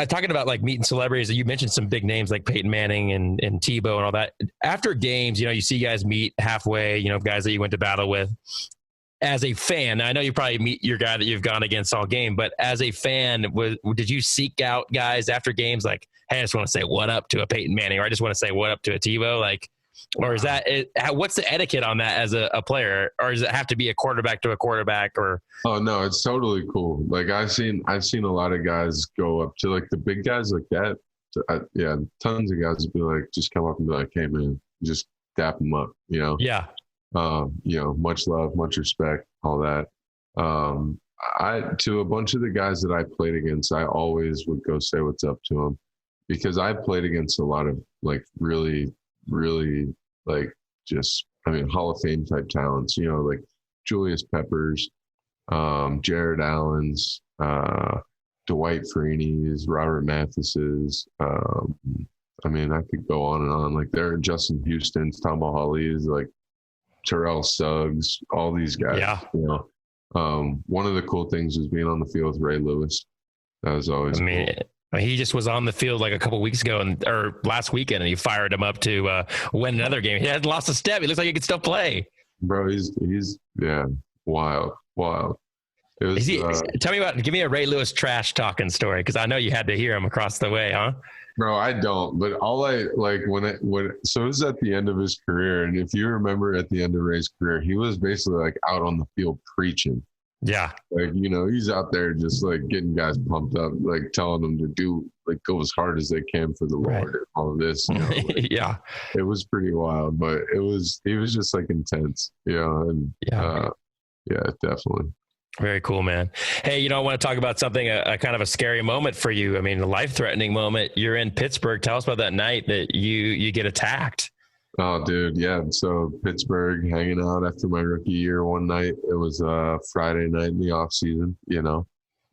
talking about like meeting celebrities. You mentioned some big names like Peyton Manning and Tebow and all that. After games, you see guys meet halfway. Guys that you went to battle with. As a fan, I know you probably meet your guy that you've gone against all game, but as a fan, did you seek out guys after games like, hey, I just want to say what up to a Peyton Manning, or I just want to say what up to a Tebow, like? Or is that what's the etiquette on that as a player? Or does it have to be a quarterback to a quarterback? Or oh no, it's totally cool. Like I've seen a lot of guys go up to like the big guys like that. Tons of guys would be like, just come up and be like, hey man, just dap them up, Yeah. Much love, much respect, all that. To a bunch of the guys that I played against, I always would go say what's up to them, because I played against a lot of like really like Hall of Fame type talents, like Julius Peppers, Jared Allen's, Dwight Freeney's, Robert Mathis's. I could go on and on. Like there are Justin Houston's, Tamba Hawley's, like Terrell Suggs, all these guys. Yeah. One of the cool things was being on the field with Ray Lewis. That was always cool. He just was on the field like a couple weeks ago or last weekend, and he fired him up to win another game. He hadn't lost a step. He looks like he could still play. Bro, he's wild. It was, give me a Ray Lewis trash talking story, because I know you had to hear him across the way, huh? Bro, I don't. But all I like so it was at the end of his career, and if you remember at the end of Ray's career, he was basically like out on the field preaching. Yeah. Like, he's out there just like getting guys pumped up, like telling them to go as hard as they can for the Lord and all of this. Yeah. It was pretty wild, but he was just like intense, and definitely. Very cool, man. Hey, I want to talk about something, a kind of a scary moment for you. I mean, a life-threatening moment. You're in Pittsburgh. Tell us about that night that you get attacked. Oh, dude. Yeah. So Pittsburgh, hanging out after my rookie year one night. It was Friday night in the off season,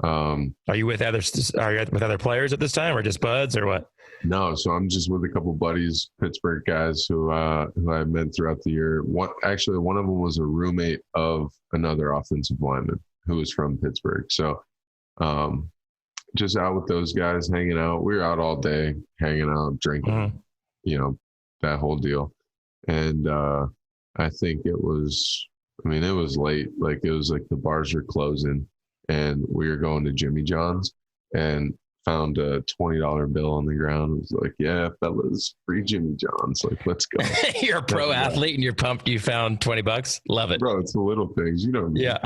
Are you with other players at this time, or just buds, or what? No. So I'm just with a couple buddies, Pittsburgh guys who I met throughout the year. One of them was a roommate of another offensive lineman who was from Pittsburgh. So just out with those guys, hanging out. We were out all day, hanging out, drinking, that whole deal. And I think it was late. Like it was like the bars were closing, and we were going to Jimmy John's and found a $20 bill on the ground. It was like, yeah, fellas, free Jimmy John's. Like, let's go. You're a pro athlete and you're pumped. You found $20. Love it, bro. It's the little things, Yeah.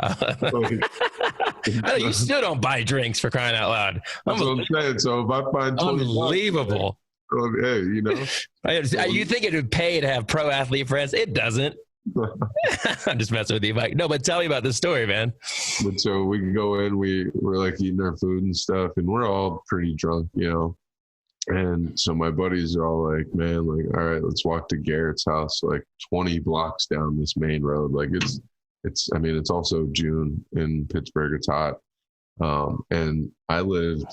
You still don't buy drinks, for crying out loud. That's what I'm saying. So if I find $20, unbelievable. Hey, You think it would pay to have pro athlete friends? It doesn't. I'm just messing with you, Mike. No, but tell me about this story, man. But so we can go in, we're like eating our food and stuff, and we're all pretty drunk, And so my buddies are all like, man, like, all right, let's walk to Garrett's house, like 20 blocks down this main road. Like it's also June in Pittsburgh. It's hot. And I lived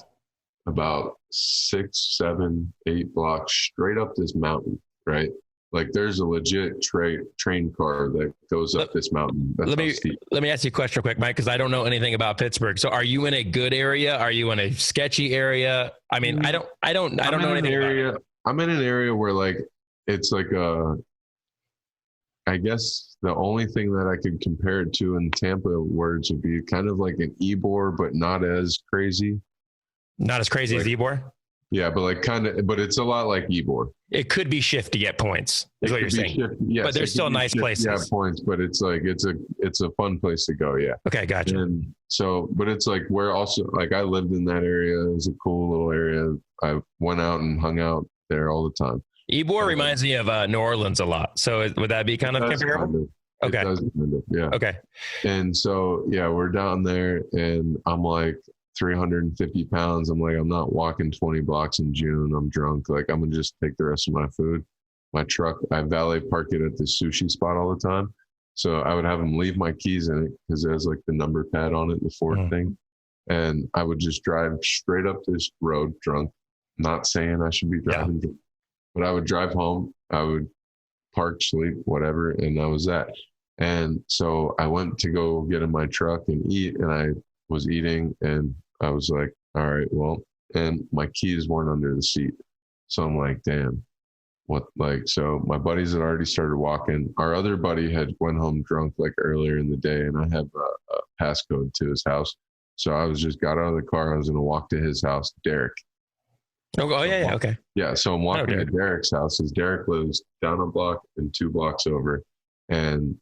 about 6, 7, 8 blocks straight up this mountain, right? Like there's a legit train car that goes up this mountain. Let me ask you a question real quick, Mike, because I don't know anything about Pittsburgh. So are you in a good area? Are you in a sketchy area? I mean, I don't know anything about it. I'm in an area where like it's like I guess the only thing that I could compare it to in Tampa words would be kind of like an Ybor, but not as crazy. Not as crazy as Ybor? Yeah, but it's a lot like Ybor. It could be shifty at points, is what you're saying. Yes, but there's still nice places. Yeah, points, but it's like it's a fun place to go. Yeah. Okay, gotcha. And so, but it's like we're also like I lived in that area. It was a cool little area. I went out and hung out there all the time. Ybor reminds me of New Orleans a lot. So would that be kind of comparable? Okay. It does kind of, yeah. Okay. And so, yeah, we're down there, and I'm like 350 pounds. I'm like, I'm not walking 20 blocks in June. I'm drunk. Like, I'm going to just take the rest of my food. My truck, I valet park it at the sushi spot all the time. So I would have them leave my keys in it because it has like the number pad on it, the Ford thing. And I would just drive straight up this road drunk, not saying I should be driving, but I would drive home. I would park, sleep, whatever. And that was that. And so I went to go get in my truck and eat, and I was eating, and I was like, all right, well, and my keys weren't under the seat. So I'm like, damn, what, like, so my buddies had already started walking. Our other buddy had went home drunk like earlier in the day, and I had a passcode to his house. So I was just got out of the car. I was going to walk to his house, Derek. Oh, yeah, okay. Yeah, so I'm walking to Derek's house, because Derek lives down a block and 2 blocks over. And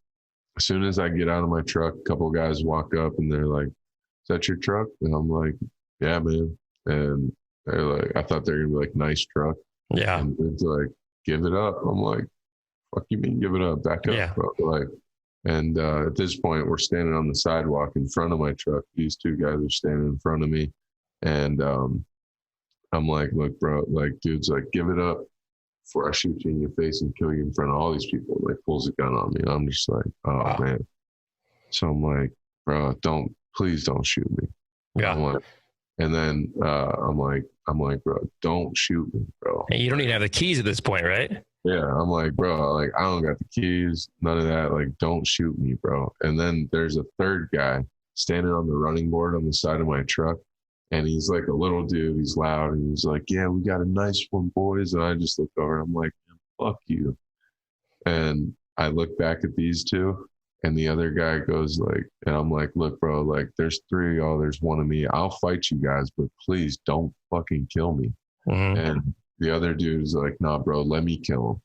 as soon as I get out of my truck, a couple of guys walk up, and they're like, is that your truck? And I'm like, yeah, man. And they're like, I thought they were going to be like, nice truck. Yeah. And it's like, give it up. I'm like, fuck you mean give it up? Back up, bro. Like, and at this point, we're standing on the sidewalk in front of my truck. These 2 guys are standing in front of me. And I'm like, look, bro, like, dude's like, give it up before I shoot you in your face and kill you in front of all these people. Like, pulls a gun on me. And I'm just like, oh, man. So I'm like, bro, please don't shoot me. Yeah. I'm like, and then I'm like, bro, don't shoot me, bro. And you don't even have the keys at this point, right? Yeah. I'm like, bro, like, I don't got the keys, none of that. Like, don't shoot me, bro. And then there's a third guy standing on the running board on the side of my truck. And he's like a little dude. He's loud. And he's like, yeah, we got a nice one, boys. And I just look over. I'm like, fuck you. And I look back at these 2. And the other guy goes like, and I'm like, look, bro, like, there's 3 of y'all. There's 1 of me. I'll fight you guys, but please don't fucking kill me. And the other dude is like, nah, bro, let me kill him.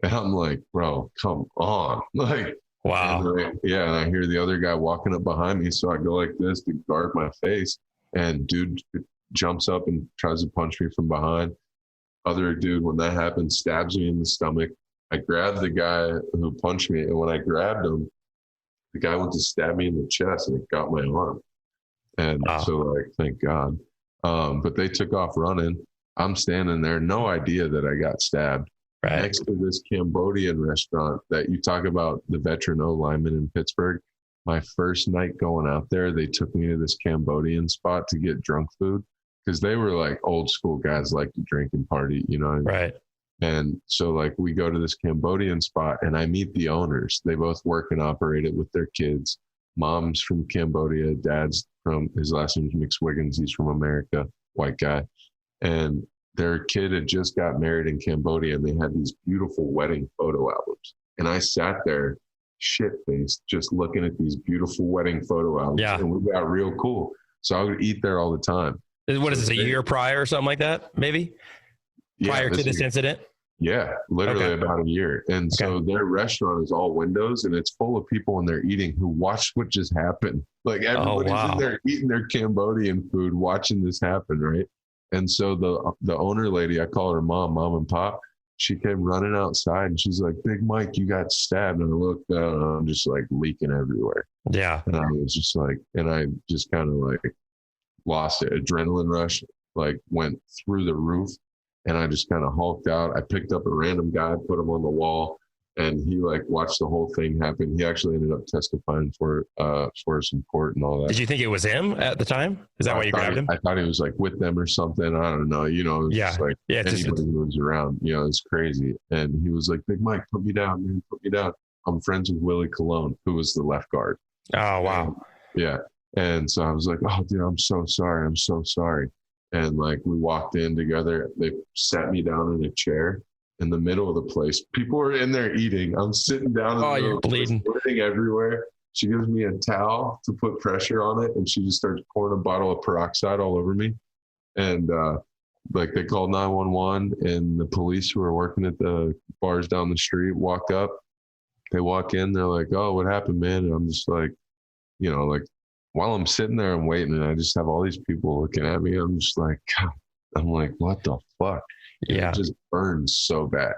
And I'm like, bro, come on. Like, wow. And I hear the other guy walking up behind me. So I go like this to guard my face. And dude jumps up and tries to punch me from behind. Other dude, when that happens, stabs me in the stomach. I grabbed the guy who punched me. And when I grabbed him, the guy went to stab me in the chest, and it got my arm. And so, like, thank God. But they took off running. I'm standing there, no idea that I got stabbed. Right. Next to this Cambodian restaurant that you talk about, the veteran O lineman in Pittsburgh. My first night going out there, they took me to this Cambodian spot to get drunk food, because they were like old school guys, like to drink and party, you know? Right. And so, like, we go to this Cambodian spot, and I meet the owners. They both work and operate it with their kids. Mom's from Cambodia, dad's from, his last name's McSwiggins. He's from America, white guy. And their kid had just got married in Cambodia, and they had these beautiful wedding photo albums. And I sat there shit-faced just looking at these beautiful wedding photo albums. Yeah. And we got real cool. So I would eat there all the time. What is this, a year prior or something like that, maybe? Prior to this incident? Yeah, literally about a year. And so their restaurant is all windows, and it's full of people in there eating who watched what just happened. Like, everybody's in there eating their Cambodian food, watching this happen, right? And so the owner lady, I call her mom and pop, she came running outside, and she's like, Big Mike, you got stabbed. And I looked down, and I'm just like leaking everywhere. Yeah. And I was just like, and I just kind of like lost it. Adrenaline rush, like, went through the roof, and I just kind of hulked out. I picked up a random guy, put him on the wall, and he like watched the whole thing happen. He actually ended up testifying for us in court and all that. Did you think it was him at the time? Is that why you grabbed him? I thought he was like with them or something. I don't know. You know, just like anybody who was around, you know, it's crazy. And he was like, Big Mike, put me down, man, put me down. I'm friends with Willie Colon, who was the left guard. Oh, wow. Yeah. And so I was like, oh, dude, I'm so sorry. I'm so sorry. And like, we walked in together. They sat me down in a chair in the middle of the place. People were in there eating. I'm sitting down. You're bleeding. Bleeding everywhere. She gives me a towel to put pressure on it, and she just starts pouring a bottle of peroxide all over me. And like, they called 911, and the police who were working at the bars down the street walked up. They walk in. They're like, oh, what happened, man? And I'm just like, you know, like, while I'm sitting there and waiting, and I just have all these people looking at me, I'm just like, God, I'm like, what the fuck? Yeah. It just burns so bad.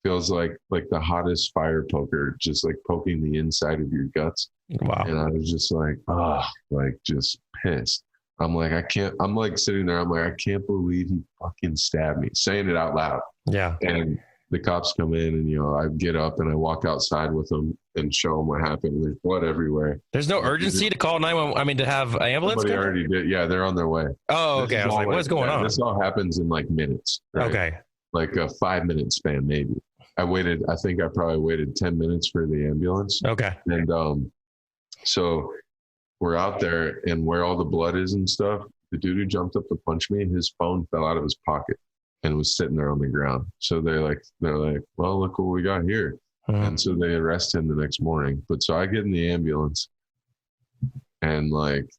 Feels like the hottest fire poker, just like poking the inside of your guts. Wow. And I was just like, like, just pissed. I'm like, I'm like sitting there. I'm like, I can't believe he fucking stabbed me, saying it out loud. Yeah. And the cops come in and, I get up and I walk outside with them and show them what happened. There's blood everywhere. There's no urgency to call 911. I mean, to have an ambulance. Somebody already did. Yeah, they're on their way. Oh, okay. I was like, what's going on? This all happens in like minutes. Right? Okay. Like a 5-minute span, maybe. I think I probably waited 10 minutes for the ambulance. Okay. And so we're out there, and where all the blood is and stuff, the dude who jumped up to punch me, his phone fell out of his pocket and was sitting there on the ground. So they're like, well, look what we got here. And so they arrest him the next morning. But so I get in the ambulance, and like,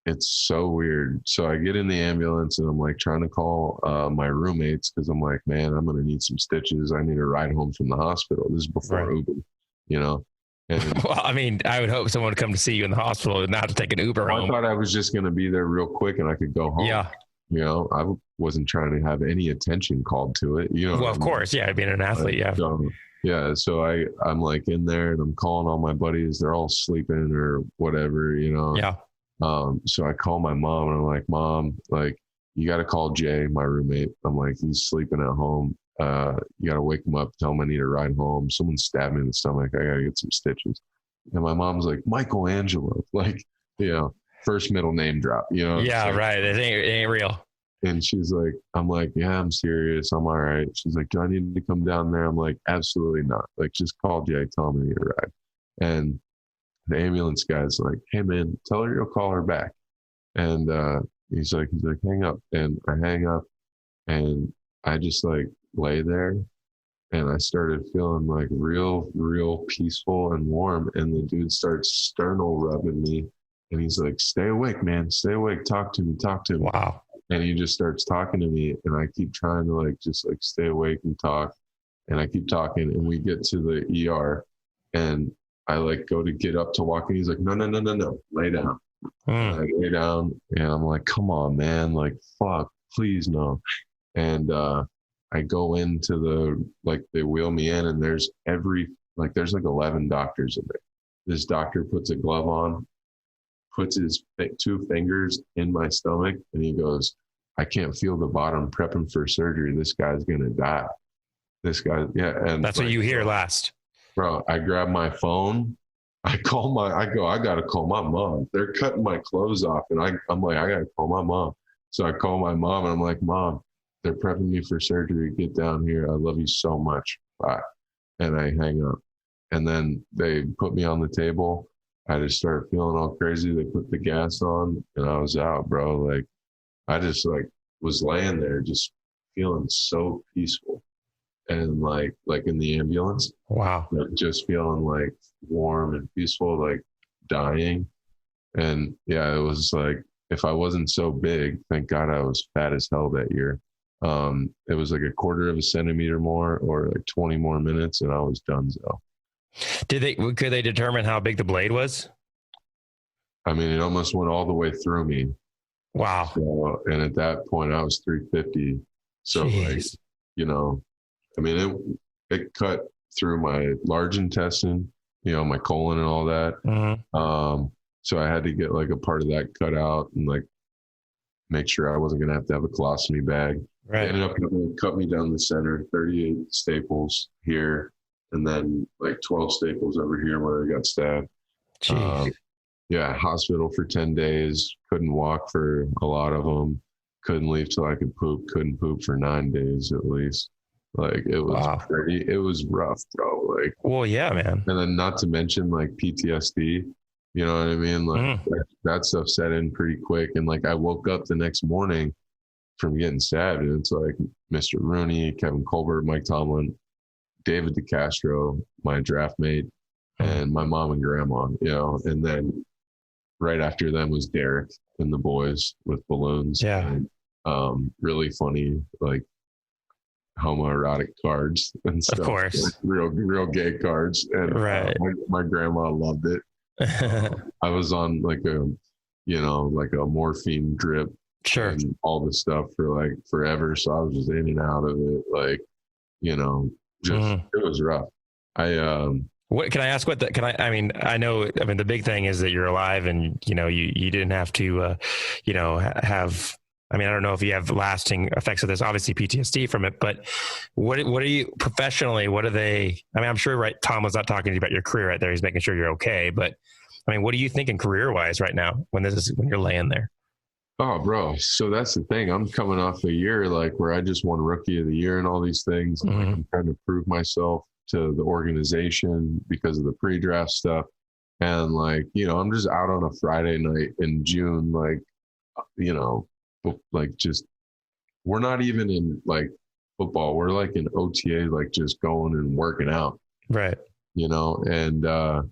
it's so weird. So I get in the ambulance and I'm like trying to call my roommates, because I'm like, man, I'm going to need some stitches. I need a ride home from the hospital. This is before Uber, And well, I mean, I would hope someone would come to see you in the hospital and not to take an Uber home. I thought I was just going to be there real quick and I could go home. Yeah. I wasn't trying to have any attention called to it. Well, of course. Yeah. Being an athlete. Yeah. So I'm like in there and I'm calling all my buddies. They're all sleeping or whatever, Yeah. So I call my mom and I'm like, Mom, like, you got to call Jay, my roommate. I'm like, he's sleeping at home. You got to wake him up, tell him I need a ride home. Someone stabbed me in the stomach. I got to get some stitches. And my mom's like, Michelangelo, like, first middle name drop, Yeah, so, right. It ain't real. And she's like, I'm like, yeah, I'm serious. I'm all right. She's like, do I need to come down there? I'm like, absolutely not. Like, just call Jay, tell him I need a ride. And the ambulance guy's like, hey man, tell her you'll call her back. And he's like, hang up. And I hang up and I just like lay there, and I started feeling like real peaceful and warm. And the dude starts sternal rubbing me, and he's like, stay awake, man, stay awake. Talk to me. Wow. And he just starts talking to me, and I keep trying to like, just like stay awake and talk. And I keep talking, and we get to the ER, and I like go to get up to walk, and he's like, no, lay down. And I lay down, and I'm like, come on, man, like, fuck, please no. And I go into they wheel me in, and there's like 11 doctors in there. This doctor puts a glove on, puts his 2 fingers in my stomach, and he goes, I can't feel the bottom, prepping for surgery. This guy's going to die. And that's what you hear last. Bro, I grab my phone. I got to call my mom. They're cutting my clothes off, and I'm like, I got to call my mom. So I call my mom, and I'm like, Mom, they're prepping me for surgery. Get down here. I love you so much. Bye. And I hang up. And then they put me on the table. I just started feeling all crazy. They put the gas on, and I was out, bro. Like, I just like was laying there just feeling so peaceful. And like in the ambulance. Wow. Like, just feeling like warm and peaceful, like dying. And yeah, it was like, if I wasn't so big, thank God I was fat as hell that year. It was like a quarter of a centimeter more, or like 20 more minutes, and I was done. So could they determine how big the blade was? I mean, it almost went all the way through me. Wow. So, and at that point I was 350. So Jeez. Like, I mean, it cut through my large intestine, my colon and all that. Mm-hmm. So I had to get like a part of that cut out and like make sure I wasn't going to have a colostomy bag. Right. They ended up cut me down the center, 38 staples here, and then like 12 staples over here where I got stabbed. Yeah, hospital for 10 days. Couldn't walk for a lot of them. Couldn't leave till I could poop. Couldn't poop for 9 days at least. Like, it was it was rough, bro. Like, well, yeah, man. And then not to mention like PTSD, you know what I mean? Like that stuff set in pretty quick. And like, I woke up the next morning from getting stabbed, and it's like Mr. Rooney, Kevin Colbert, Mike Tomlin, David DeCastro, my draft mate, and my mom and grandma, and then right after them was Derek and the boys with balloons. Yeah. And, really funny, like, homoerotic cards and stuff. Of course. Like real gay cards. And right. My grandma loved it. I was on like a morphine drip. Sure. And all the stuff for like forever. So I was just in and out of it. Like, it was rough. What can I ask? I mean, the big thing is that you're alive and, you didn't have to, have, I don't know if you have lasting effects of this, obviously PTSD from it, but what are you professionally, what are they, I'm sure, right. Tom was not talking to you about your career right there. He's making sure you're okay. But what are you thinking career wise right now when you're laying there? Oh, bro. So that's the thing. I'm coming off a year where I just won Rookie of the Year and all these things. Mm-hmm. I'm trying to prove myself to the organization because of the pre-draft stuff. And I'm just out on a Friday night in June, just we're not even in football. We're in OTA, just going and working out. Right. And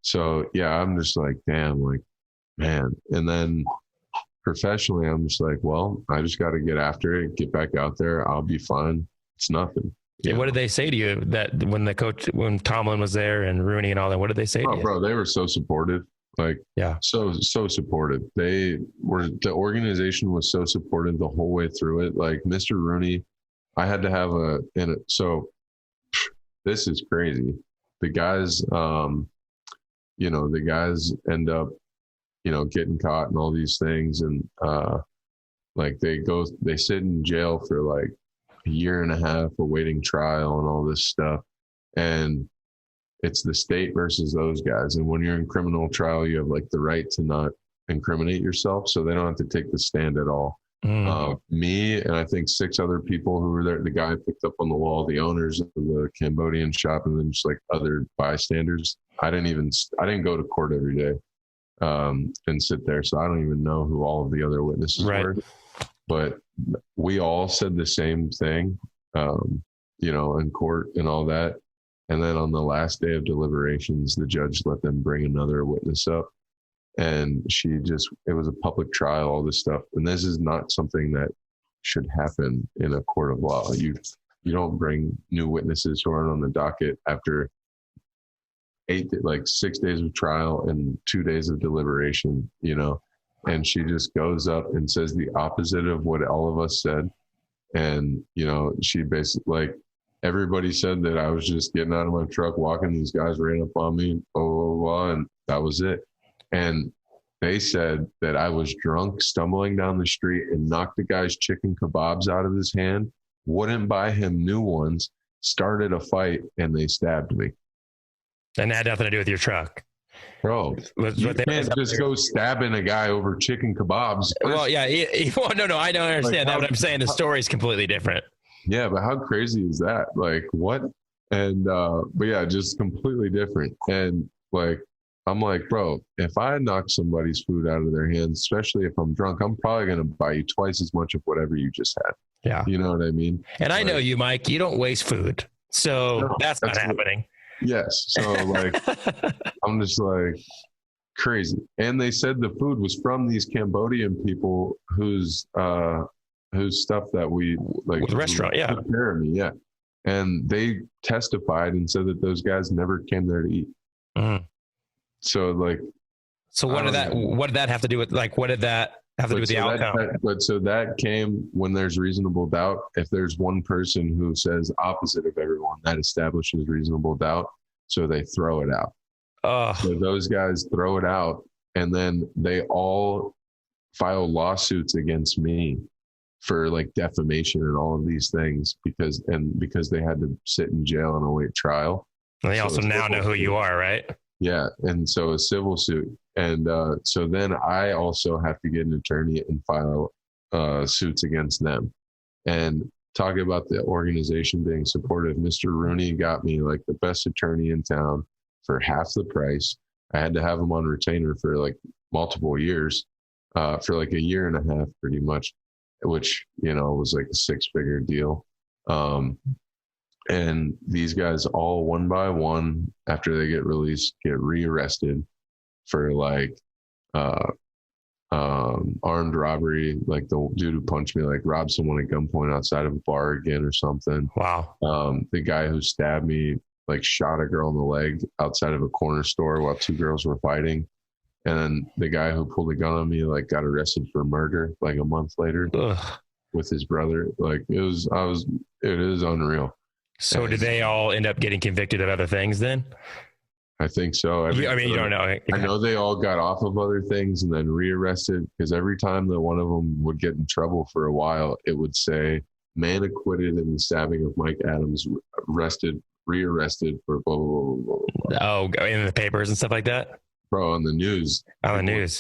so, yeah, I'm just damn, man. And then professionally, I'm just well, I just got to get after it, get back out there. I'll be fine. It's nothing. Yeah. What did they say to you that when Tomlin was there and Rooney and all that, what did they say to you? Bro, they were so supportive. So supportive. The organization was so supportive the whole way through it. Mr. Rooney, I had to have so this is crazy. The guys, end up, getting caught and all these things. And, they sit in jail for a year and a half awaiting trial and all this stuff. And it's the state versus those guys. And when you're in criminal trial, you have the right to not incriminate yourself. So they don't have to take the stand at all. Me and I think 6 other people who were there, the guy picked up on the wall, the owners of the Cambodian shop, and then just other bystanders. I didn't go to court every day and sit there. So I don't even know who all of the other witnesses were. But we all said the same thing, in court and all that. And then on the last day of deliberations, the judge let them bring another witness up. And it was a public trial, all this stuff. And this is not something that should happen in a court of law. You don't bring new witnesses who aren't on the docket after 6 days of trial and 2 days of deliberation, and she just goes up and says the opposite of what all of us said. And, she basically everybody said that I was just getting out of my truck, walking. These guys ran up on me, blah, blah, blah, and that was it. And they said that I was drunk, stumbling down the street and knocked the guy's chicken kebabs out of his hand, wouldn't buy him new ones, started a fight, and they stabbed me. And that had nothing to do with your truck. Bro, you can't just go stabbing a guy over chicken kebabs. Well, yeah. No, I don't understand that. But I'm saying the story is completely different. Yeah, but how crazy is that? What? And, but yeah, just completely different. And I'm bro, if I knock somebody's food out of their hands, especially if I'm drunk, I'm probably going to buy you twice as much of whatever you just had. Yeah. You know what I mean? And I know you, Mike, you don't waste food. So that's not happening. Yes. So I'm just crazy. And they said the food was from these Cambodian people whose stuff that we with the restaurant. Yeah. Took care of me. Yeah. And they testified and said that those guys never came there to eat. Mm-hmm. So what did that have to do with what did that have to do with the outcome? So that came when there's reasonable doubt. If there's one person who says opposite of everyone, that establishes reasonable doubt. So they throw it out. So those guys throw it out, and then they all file lawsuits against me for defamation and all of these things because they had to sit in jail and await trial. And they also now know who you are, right? Yeah. And so a civil suit. And so then I also have to get an attorney and file suits against them. And talking about the organization being supportive, Mr. Rooney got me the best attorney in town for half the price. I had to have him on retainer for multiple years, for a year and a half pretty much, which, was a 6-figure deal. And these guys all one by one, after they get released, get rearrested for armed robbery. The dude who punched me, robbed someone at gunpoint outside of a bar again or something. Wow. The guy who stabbed me, shot a girl in the leg outside of a corner store while 2 girls were fighting. And then the guy who pulled a gun on me, got arrested for murder, a month later. Ugh. With his brother. It is unreal. So did they all end up getting convicted of other things then? I think so. I mean, you don't know. I know they all got off of other things and then rearrested, because every time that one of them would get in trouble for a while, it would say, man acquitted in the stabbing of Mike Adams, rearrested for blah, blah, blah, blah, blah, blah. Oh, in the papers and stuff like that? Bro, on the news. On the news.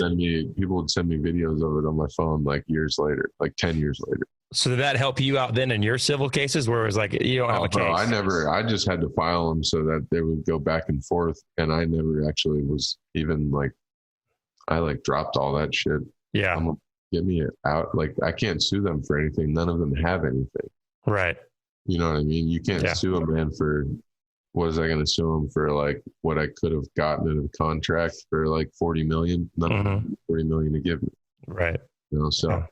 People would send me videos of it on my phone like years later, like 10 years later. So did that help you out then in your civil cases, where it was like, you don't have a case? I just had to file them so that they would go back and forth. And I never actually was even like, I like dropped all that shit. Yeah. Get me out. Like, I can't sue them for anything. None of them have anything. Right. You know what I mean? You can't sue a man for, what was I going to sue him for? Like what I could have gotten in a contract for like 40 million, nothing, 40 million to give me. Right. You know, so,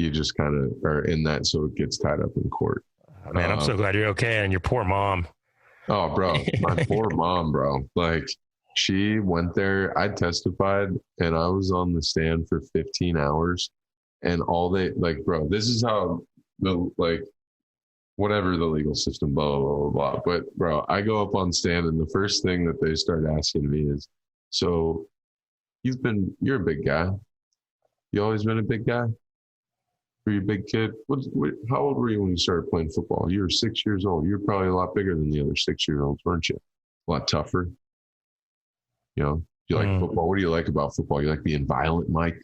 you just kind of are in that, so it gets tied up in court. Man, I'm so glad you're okay. And your poor mom. Oh, bro, my poor mom, bro. Like, she went there. I testified, and I was on the stand for 15 hours. And all they, like, bro, this is how the, like, whatever the legal system, blah, blah, blah, blah. But, bro, I go up on stand, and the first thing that they start asking me is, so you're a big guy. You always been a big guy? Were you a big kid? How old were you when you started playing football? You were 6 years old. You're probably a lot bigger than the other 6-year-olds, weren't you? A lot tougher. You know, you like football. What do you like about football? You like being violent, Mike?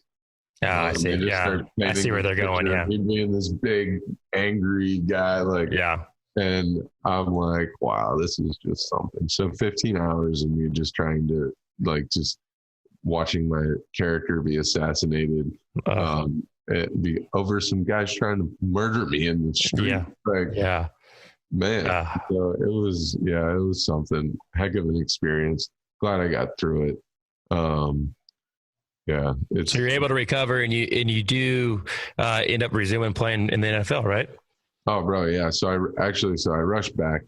I see. Yeah, I see where they're going. Yeah, me being this big, angry guy, like, yeah. And I'm like, wow, this is just something. So 15 hours, and you're just trying to, like, just watching my character be assassinated. It'd be over some guys trying to murder me in the street. Yeah. Like, yeah. Man. So it was something. Heck of an experience. Glad I got through it. Yeah. So you're able to recover, and you do end up resuming playing in the NFL, right? Oh, bro. Yeah. So I rushed back.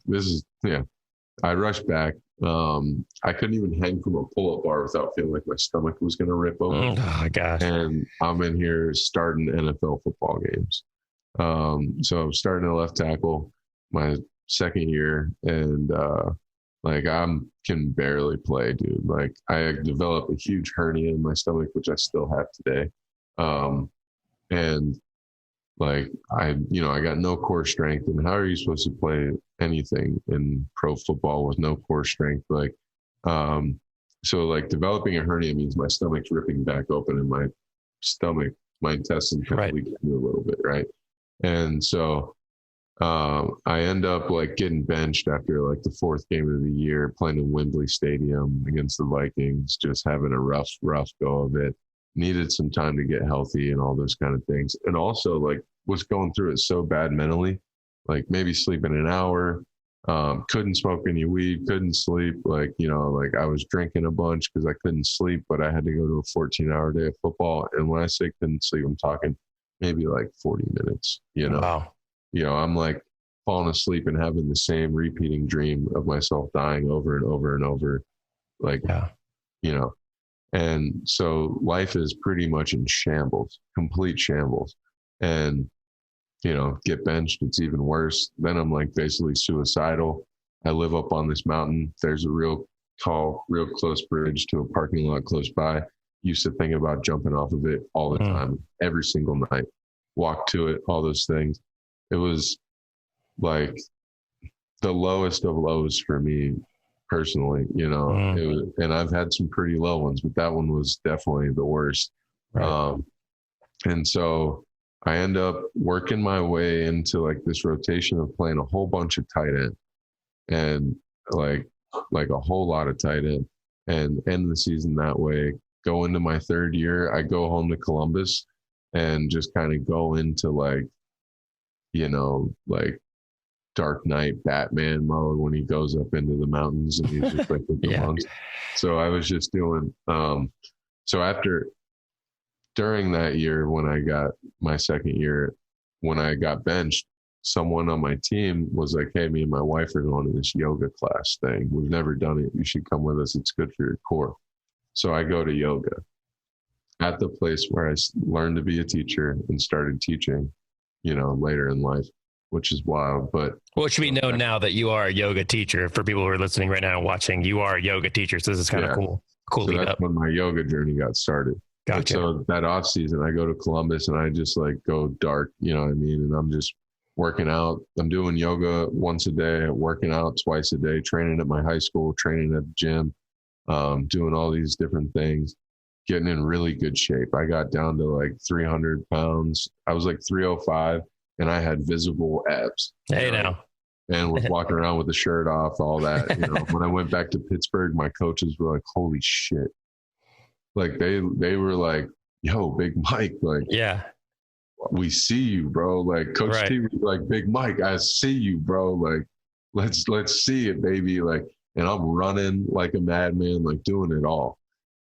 I rushed back. I couldn't even hang from a pull-up bar without feeling like my stomach was going to rip open. Oh my gosh. And I'm in here starting NFL football games. So I'm starting at left tackle my second year, and like, I can barely play, dude. Like, I developed a huge hernia in my stomach, which I still have today. And like, I got no core strength. And how are you supposed to play anything in pro football with no core strength? Like, so like, developing a hernia means my stomach's ripping back open, and my intestines kind of leak through a little bit. Right. And so, I end up like getting benched after like the fourth game of the year, playing in Wembley Stadium against the Vikings, just having a rough go of it. Needed some time to get healthy and all those kind of things. And also, like, was going through it so bad mentally, like maybe sleeping an hour, couldn't smoke any weed, couldn't sleep. Like, like, I was drinking a bunch because I couldn't sleep, but I had to go to a 14-hour day of football. And when I say couldn't sleep, I'm talking maybe like 40 minutes, Wow. I'm like falling asleep and having the same repeating dream of myself dying over and over and over. Like, and so life is pretty much in shambles, complete shambles. And, get benched, it's even worse. Then I'm like basically suicidal. I live up on this mountain. There's a real close bridge to a parking lot close by. Used to think about jumping off of it all the time, every single night, walk to it, all those things. It was like the lowest of lows for me personally, It was, and I've had some pretty low ones, but that one was definitely the worst. Right. And so I end up working my way into like this rotation of playing a whole bunch of tight end, and like a whole lot of tight end, and end the season that way. Go into my third year, I go home to Columbus and just kind of go into like, like Dark Knight Batman mode when he goes up into the mountains and he's just like with the monks. So I was just doing, during that year, when I got my second year, when I got benched, someone on my team was like, hey, me and my wife are going to this yoga class thing. We've never done it. You should come with us. It's good for your core. So I go to yoga at the place where I learned to be a teacher and started teaching, later in life. which is wild. But well, it should be known now that you are a yoga teacher. For people who are listening right now and watching, you are a yoga teacher. So this is kind of cool. Cool. So lead that's up. when my yoga journey got started. Gotcha. So that off season, I go to Columbus and I just like go dark, you know what I mean? And I'm just working out. I'm doing yoga once a day, working out twice a day, training at my high school, training at the gym, doing all these different things, getting in really good shape. I got down to like 300 pounds. I was like 305 and I had visible abs. Hey, now. And was walking around with the shirt off, all that. You know, when I went back to Pittsburgh, my coaches were like, "Holy shit!" Like they were like, "Yo, Big Mike, like, yeah, we see you, bro." Like Coach T was like, "Big Mike, I see you, bro. Like, let's see it, baby." Like, and I'm running like a madman, like doing it all.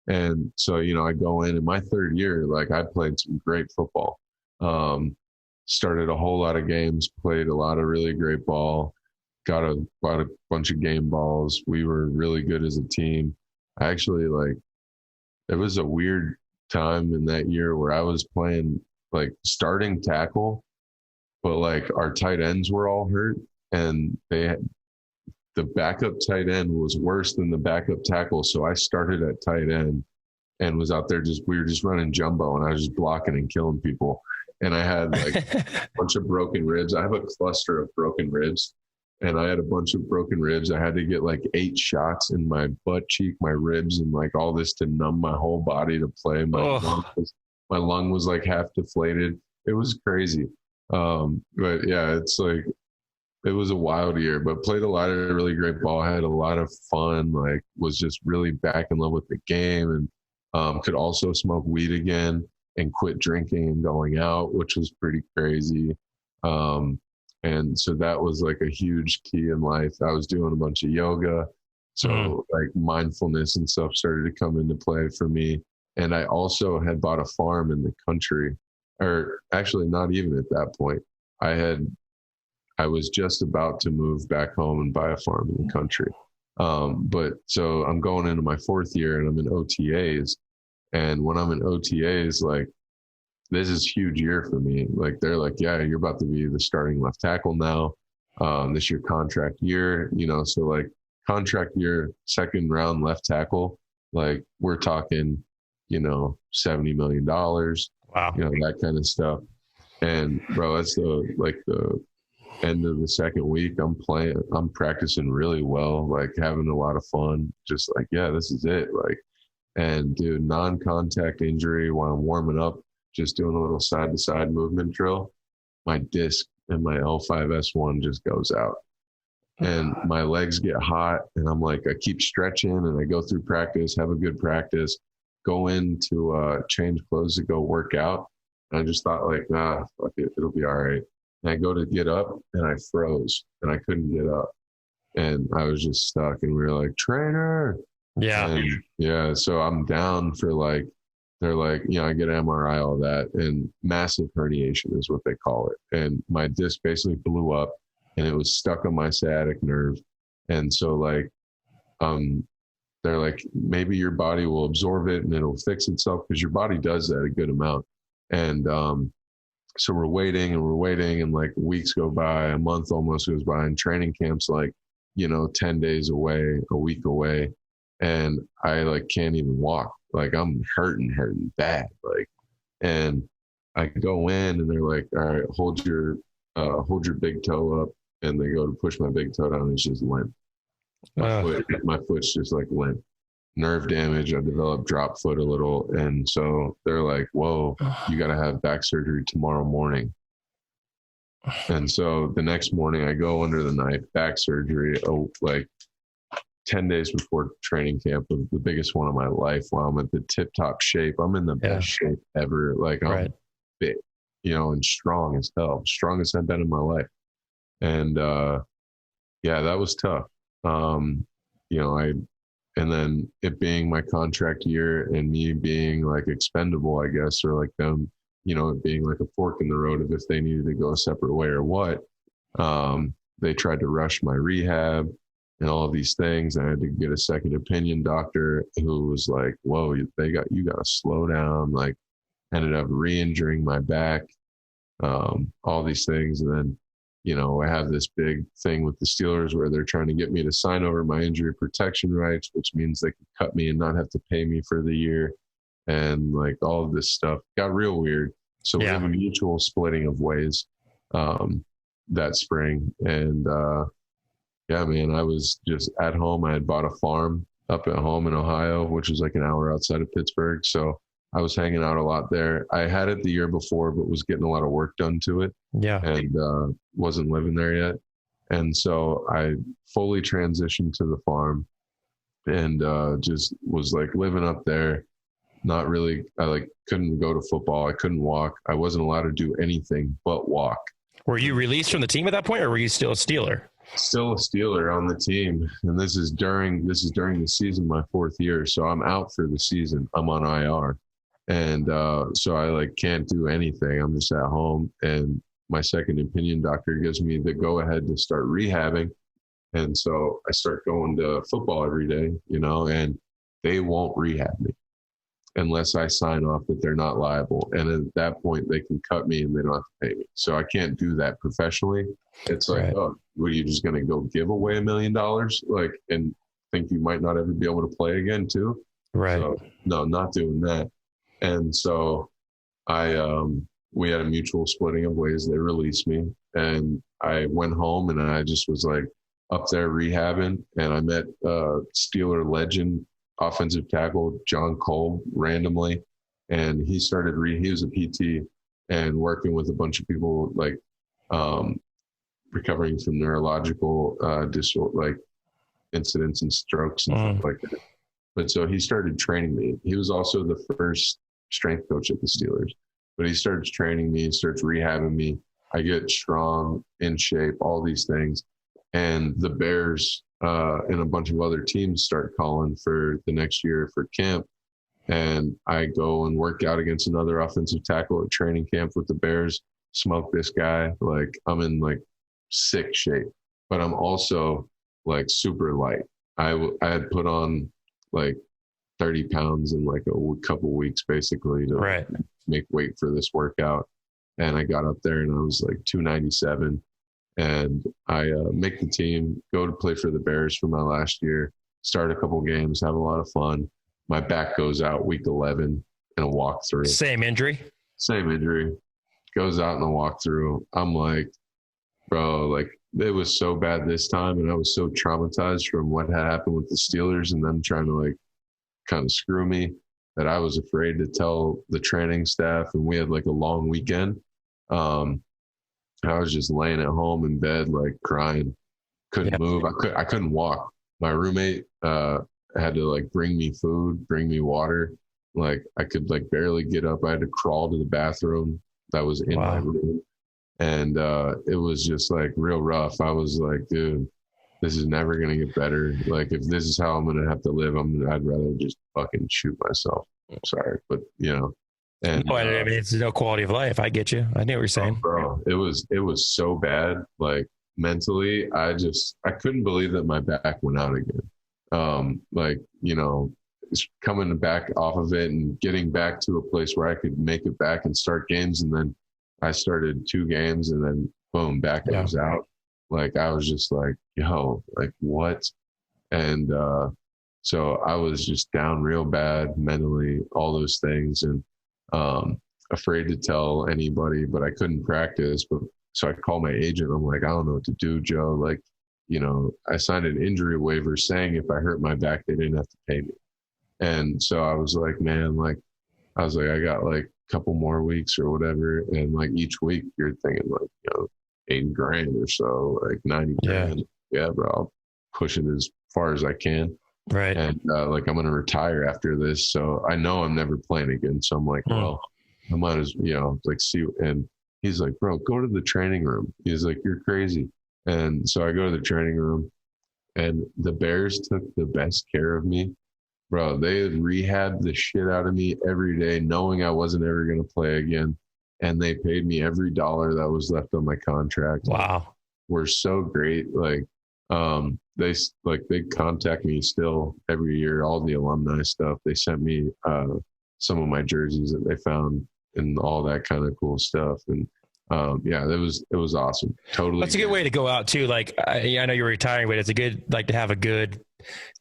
And so, you know, I go in my third year, like I played some great football. Started a whole lot of games, played a lot of really great ball, got a bunch of game balls. We were really good as a team. I actually it was a weird time in that year where I was playing like starting tackle, but like our tight ends were all hurt and the backup tight end was worse than the backup tackle. So I started at tight end and was out there we were just running jumbo and I was just blocking and killing people. And I had like a bunch of broken ribs. I have a cluster of broken ribs and I had a bunch of broken ribs. I had to get like 8 shots in my butt cheek, my ribs, and like all this to numb my whole body to play. My lung was like half deflated. It was crazy. But yeah, it's like, it was a wild year, but played a lot of really great ball. Had a lot of fun, like was just really back in love with the game and could also smoke weed again and quit drinking and going out, which was pretty crazy. And so that was like a huge key in life. I was doing a bunch of yoga. So like mindfulness and stuff started to come into play for me. And I also had bought a farm in the country, or actually not even at that point. I was just about to move back home and buy a farm in the country. But so I'm going into my 4th year and I'm in OTAs. And when I'm in OTAs, like, this is a huge year for me. Like, they're like, yeah, you're about to be the starting left tackle now. This year contract year, you know, so like contract year, 2nd round left tackle, like we're talking, you know, $70 million, wow, you know, that kind of stuff. And bro, that's the end of the 2nd week. I'm practicing really well, like having a lot of fun, just like, yeah, this is it. Like, and dude, non-contact injury while I'm warming up, just doing a little side-to-side movement drill, my disc and my L5S1 just goes out. And my legs get hot and I'm like, I keep stretching and I go through practice, have a good practice, go in to change clothes to go work out. And I just thought like, nah, fuck it, it'll be all right. And I go to get up and I froze and I couldn't get up. And I was just stuck and we were like, trainer. Yeah. And yeah. So I'm down for like, they're like, you know, I get an MRI, all that, and massive herniation is what they call it. And my disc basically blew up and it was stuck on my sciatic nerve. And so like, they're like, maybe your body will absorb it and it'll fix itself because your body does that a good amount. And so we're waiting and like weeks go by, a month almost goes by, and training camp's like, you know, 10 days away, a week away. And I like can't even walk. Like I'm hurting bad. Like, and I go in and they're like, all right, hold your big toe up. And they go to push my big toe down and it's just limp. My foot's just like limp. Nerve damage. I developed drop foot a little. And so they're like, whoa, you got to have back surgery tomorrow morning. And so the next morning I go under the knife, back surgery, like 10 days before training camp, the biggest one of my life, while I'm at the tip top shape. I'm in the best shape ever. Like I'm big, you know, and strong as hell, strongest I've been in my life. And yeah, that was tough. You know, and then it being my contract year and me being like expendable, I guess, or like them, you know, it being like a fork in the road of if they needed to go a separate way or what. They tried to rush my rehab and all of these things. I had to get a second opinion doctor who was like, whoa, you got to slow down. Like ended up re-injuring my back, all these things. And then I have this big thing with the Steelers where they're trying to get me to sign over my injury protection rights, which means they can cut me and not have to pay me for the year. And like all of this stuff got real weird. So we have a mutual splitting of ways that spring. And man, I was just at home. I had bought a farm up at home in Ohio, which is like an hour outside of Pittsburgh. So I was hanging out a lot there. I had it the year before, but was getting a lot of work done to it. Yeah. And wasn't living there yet. And so I fully transitioned to the farm and just was like living up there. Not really, I like couldn't go to football. I couldn't walk. I wasn't allowed to do anything but walk. Were you released from the team at that point, or were you still a Steeler? Still a Steeler on the team. And this is during the season, my 4th year. So I'm out for the season. I'm on IR. And so I like can't do anything. I'm just at home. And my second opinion doctor gives me the go ahead to start rehabbing. And so I start going to football every day, and they won't rehab me unless I sign off that they're not liable. And at that point they can cut me and they don't have to pay me. So I can't do that professionally. It's like, oh, were you just going to go give away $1 million? Like, and think you might not ever be able to play again too. Right. So, no, not doing that. And so we had a mutual splitting of ways. They released me and I went home and I just was like up there rehabbing, and I met Steeler legend offensive tackle John Cole randomly. And he started, he was a PT and working with a bunch of people like recovering from neurological like incidents and strokes and stuff like that. But so he started training me. He was also the first strength coach at the Steelers, but he starts training me, starts rehabbing me. I get strong, in shape, all these things. And the Bears and a bunch of other teams start calling for the next year for camp. And I go and work out against another offensive tackle at training camp with the Bears, smoke this guy. Like I'm in like sick shape, but I'm also like super light. I had put on like 30 pounds in like a couple weeks basically to make weight for this workout. And I got up there and I was like 297, and I make the team, go to play for the Bears for my last year, start a couple games, have a lot of fun. My back goes out week 11 in a walkthrough. Same injury? Same injury. Goes out in a walkthrough. I'm like, bro, like it was so bad this time. And I was so traumatized from what had happened with the Steelers and them trying to like kind of screw me that I was afraid to tell the training staff. And we had like a long weekend. I was just laying at home in bed, like crying, couldn't move. I couldn't walk. My roommate, had to like bring me food, bring me water. Like I could like barely get up. I had to crawl to the bathroom that was in my room. And it was just like real rough. I was like, dude, this is never going to get better. Like if this is how I'm going to have to live, I'd rather just fucking shoot myself. I'm sorry, but and no, I mean, it's no quality of life. I get you. I know what you're saying. Bro, it was so bad. Like mentally, I couldn't believe that my back went out again. Coming back off of it and getting back to a place where I could make it back and start games. And then I started 2 games and then boom, back goes out. Like, I was just like, yo, like what? And, so I was just down real bad mentally, all those things. And, afraid to tell anybody, but I couldn't practice. But so I called my agent. I'm like, I don't know what to do, Joe. Like, I signed an injury waiver saying if I hurt my back, they didn't have to pay me. And so I was like, man, like, I got like a couple more weeks or whatever. And like each week you're thinking like, $8,000 or so, like 90 grand. Yeah, bro, I'll push it as far as I can. Right. And like, I'm going to retire after this. So I know I'm never playing again. So I'm like, well, I might as, like see. And he's like, bro, go to the training room. He's like, you're crazy. And so I go to the training room and the Bears took the best care of me. Bro, they had rehabbed the shit out of me every day, knowing I wasn't ever going to play again. And they paid me every dollar that was left on my contract. Wow. We're so great. Like, they contact me still every year, all the alumni stuff. They sent me some of my jerseys that they found and all that kind of cool stuff. And Yeah, it was awesome. Totally. That's a good way to go out too. Like, I know you're retiring, but it's a good, like, to have a good,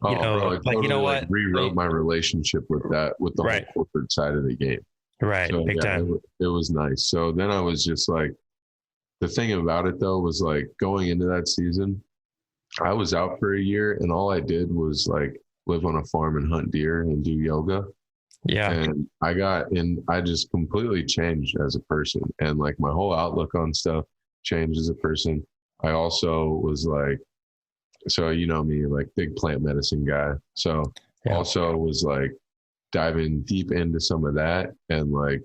you know, bro, it like, totally, you know like, what? rewrote my relationship with the Right. whole corporate side of the game. Right. So Big yeah, time. it was nice. So then I was just like, the thing about it though was like going into that season, I was out for a year and all I did was like live on a farm and hunt deer and do yoga. Yeah. And I just completely changed as a person, and like my whole outlook on stuff changed as a person. I also was like, so you know me, like big plant medicine guy. So Yeah. also was like diving deep into some of that and like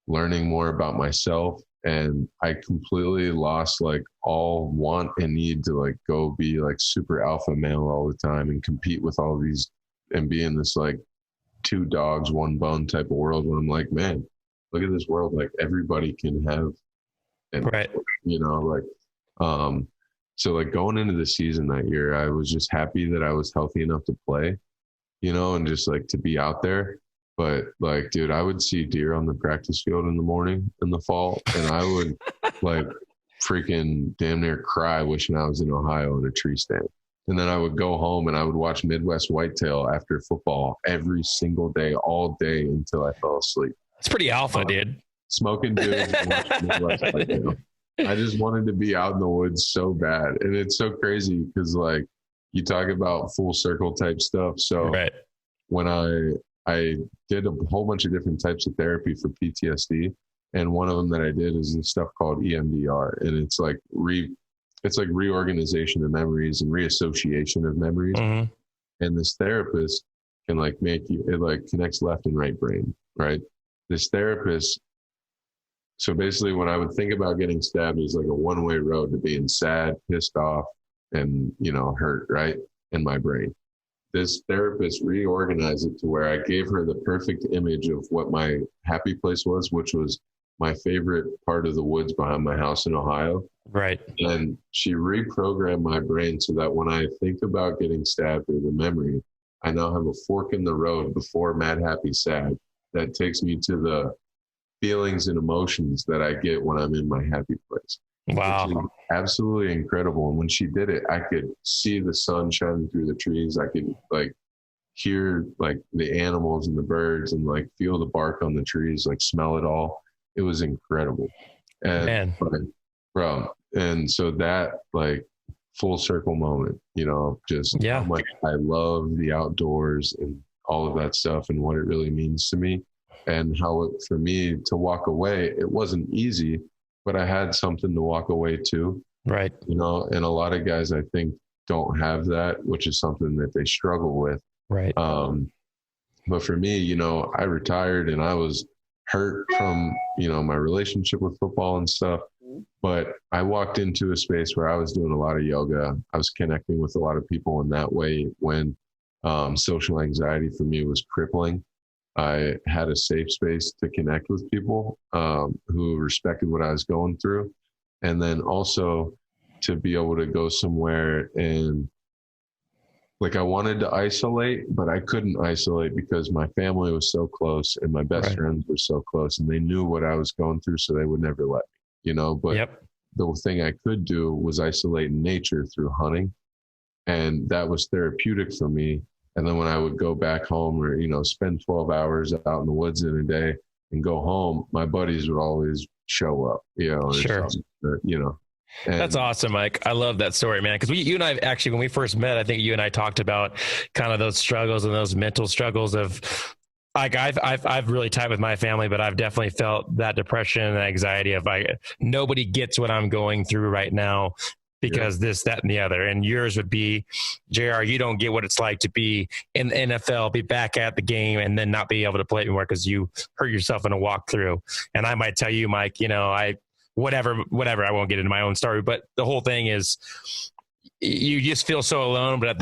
learning more about myself. And I completely lost like all want and need to like go be like super alpha male all the time and compete with all these and be in this like two dogs, one bone type of world when I'm like, man, look at this world. Like everybody can have, and Right. you know, like, so like going into the season that year, I was just happy that I was healthy enough to play, you know, and just like to be out there. But like, dude, I would see deer on the practice field in the morning in the fall, and I would like freaking damn near cry wishing I was in Ohio in a tree stand. And then I would go home and I would watch Midwest Whitetail after football every single day, all day until I fell asleep. It's pretty alpha, dude. Smoking dudes and watching Midwest Whitetail. I just wanted to be out in the woods so bad. And it's so crazy because like you talk about full circle type stuff. So Right. when I did a whole bunch of different types of therapy for PTSD, and one of them that I did is this stuff called EMDR, and it's like reorganization of memories and reassociation of memories. Mm-hmm. And this therapist can like make you, it like connects left and right brain, right? This therapist. So basically when I would think about getting stabbed, it was like a one-way road to being sad, pissed off, and, you know, hurt, right? In my brain. This therapist reorganized it to where I gave her the perfect image of what my happy place was, which was my favorite part of the woods behind my house in Ohio. Right. And she reprogrammed my brain so that when I think about getting stabbed or the memory, I now have a fork in the road before mad, happy, sad that takes me to the feelings and emotions that I get when I'm in my happy place. Wow. Which is absolutely incredible. And when she did it, I could see the sun shining through the trees. I could like hear like the animals and the birds and like feel the bark on the trees, like smell it all. It was incredible. And Man. bro, and so that like full circle moment, you know, just Yeah. how much I love the outdoors and all of that stuff and what it really means to me, and how it, for me to walk away, it wasn't easy, but I had something to walk away to. Right. You know, and a lot of guys I think don't have that, which is something that they struggle with. Right. But for me, you know, I retired and I was hurt from, you know, my relationship with football and stuff. But I walked into a space where I was doing a lot of yoga. I was connecting with a lot of people in that way when social anxiety for me was crippling. I had a safe space to connect with people who respected what I was going through. And then also to be able to go somewhere and like I wanted to isolate, but I couldn't isolate because my family was so close and my best friends were so close and they knew what I was going through. So they would never let me, you know, but the thing I could do was isolate in nature through hunting. And that was therapeutic for me. And then when I would go back home or, you know, spend 12 hours out in the woods in a day and go home, my buddies would always show up, you know, you know. And that's awesome, Mike. I love that story, man. Because you and I actually, when we first met, I think you and I talked about kind of those struggles and those mental struggles of like I've really tight with my family, but I've definitely felt that depression and anxiety of like nobody gets what I'm going through right now because this, that, and the other. And yours would be, JR, you don't get what it's like to be in the NFL, be back at the game, and then not be able to play anymore because you hurt yourself in a walkthrough. And I might tell you, Mike, you know, whatever, I won't get into my own story, but the whole thing is you just feel so alone. But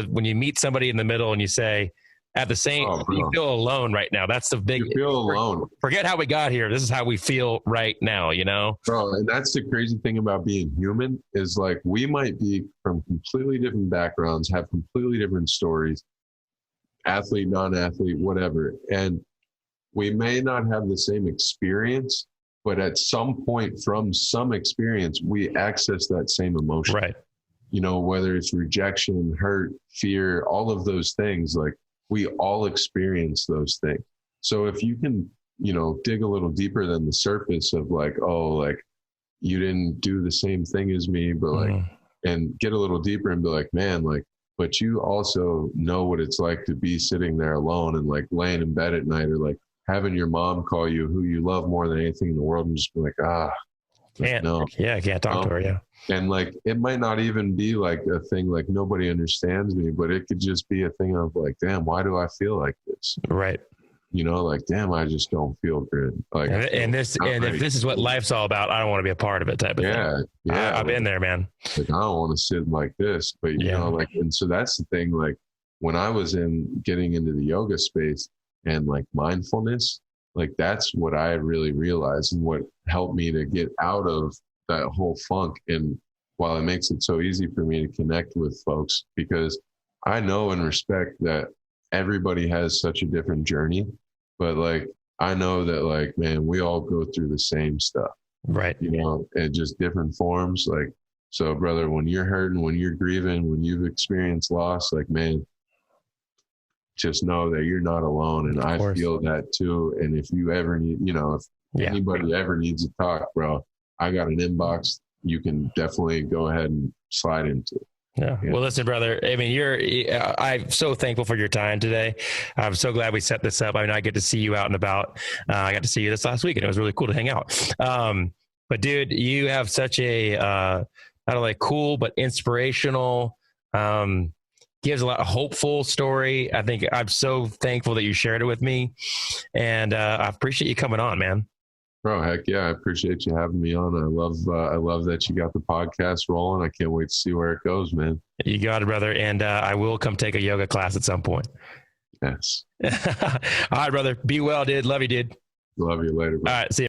when you meet somebody in the middle and you say, at the same, you feel alone right now. That's the big, you feel alone. Forget how we got here. This is how we feel right now, you know? Bro, and that's the crazy thing about being human is like, we might be from completely different backgrounds, have completely different stories, athlete, non-athlete, whatever. And we may not have the same experience, but at some point from some experience, we access that same emotion. Right. You know, whether it's rejection, hurt, fear, all of those things, like we all experience those things. So if you can, you know, dig a little deeper than the surface of like, oh, like you didn't do the same thing as me, but like, and get a little deeper and be like, man, like, but you also know what it's like to be sitting there alone and like laying in bed at night, or like having your mom call you who you love more than anything in the world and just be like, I can't talk to her. Yeah. And like, it might not even be like a thing, like nobody understands me, but it could just be a thing of like, damn, why do I feel like this? Right. You know, like, damn, I just don't feel good. Like, and if this is what life's all about, I don't want to be a part of it type of thing. Yeah. I've been there, man. Like, I don't want to sit like this, but you know, like, and so that's the thing. Like when I was getting into the yoga space and like mindfulness, like that's what I really realized and what helped me to get out of that whole funk. And while it makes it so easy for me to connect with folks, because I know and respect that everybody has such a different journey, but like, I know that like, man, we all go through the same stuff, right? You know, and just different forms. Like, so brother, when you're hurting, when you're grieving, when you've experienced loss, like, man, just know that you're not alone. And I feel that too. And if you ever need, you know, if anybody ever needs to talk, bro, I got an inbox you can definitely go ahead and slide into. Yeah. Well, listen, brother, I mean, I'm so thankful for your time today. I'm so glad we set this up. I mean, I get to see you out and about. I got to see you this last week and it was really cool to hang out. But dude, you have such a, not only cool, but inspirational, gives a lot of hopeful story. I think I'm so thankful that you shared it with me, and I appreciate you coming on, man. Bro, heck yeah. I appreciate you having me on. I love that you got the podcast rolling. I can't wait to see where it goes, man. You got it, brother. And I will come take a yoga class at some point. Yes. All right, brother. Be well, dude. Love you, dude. Love you later, bro. All right. See you.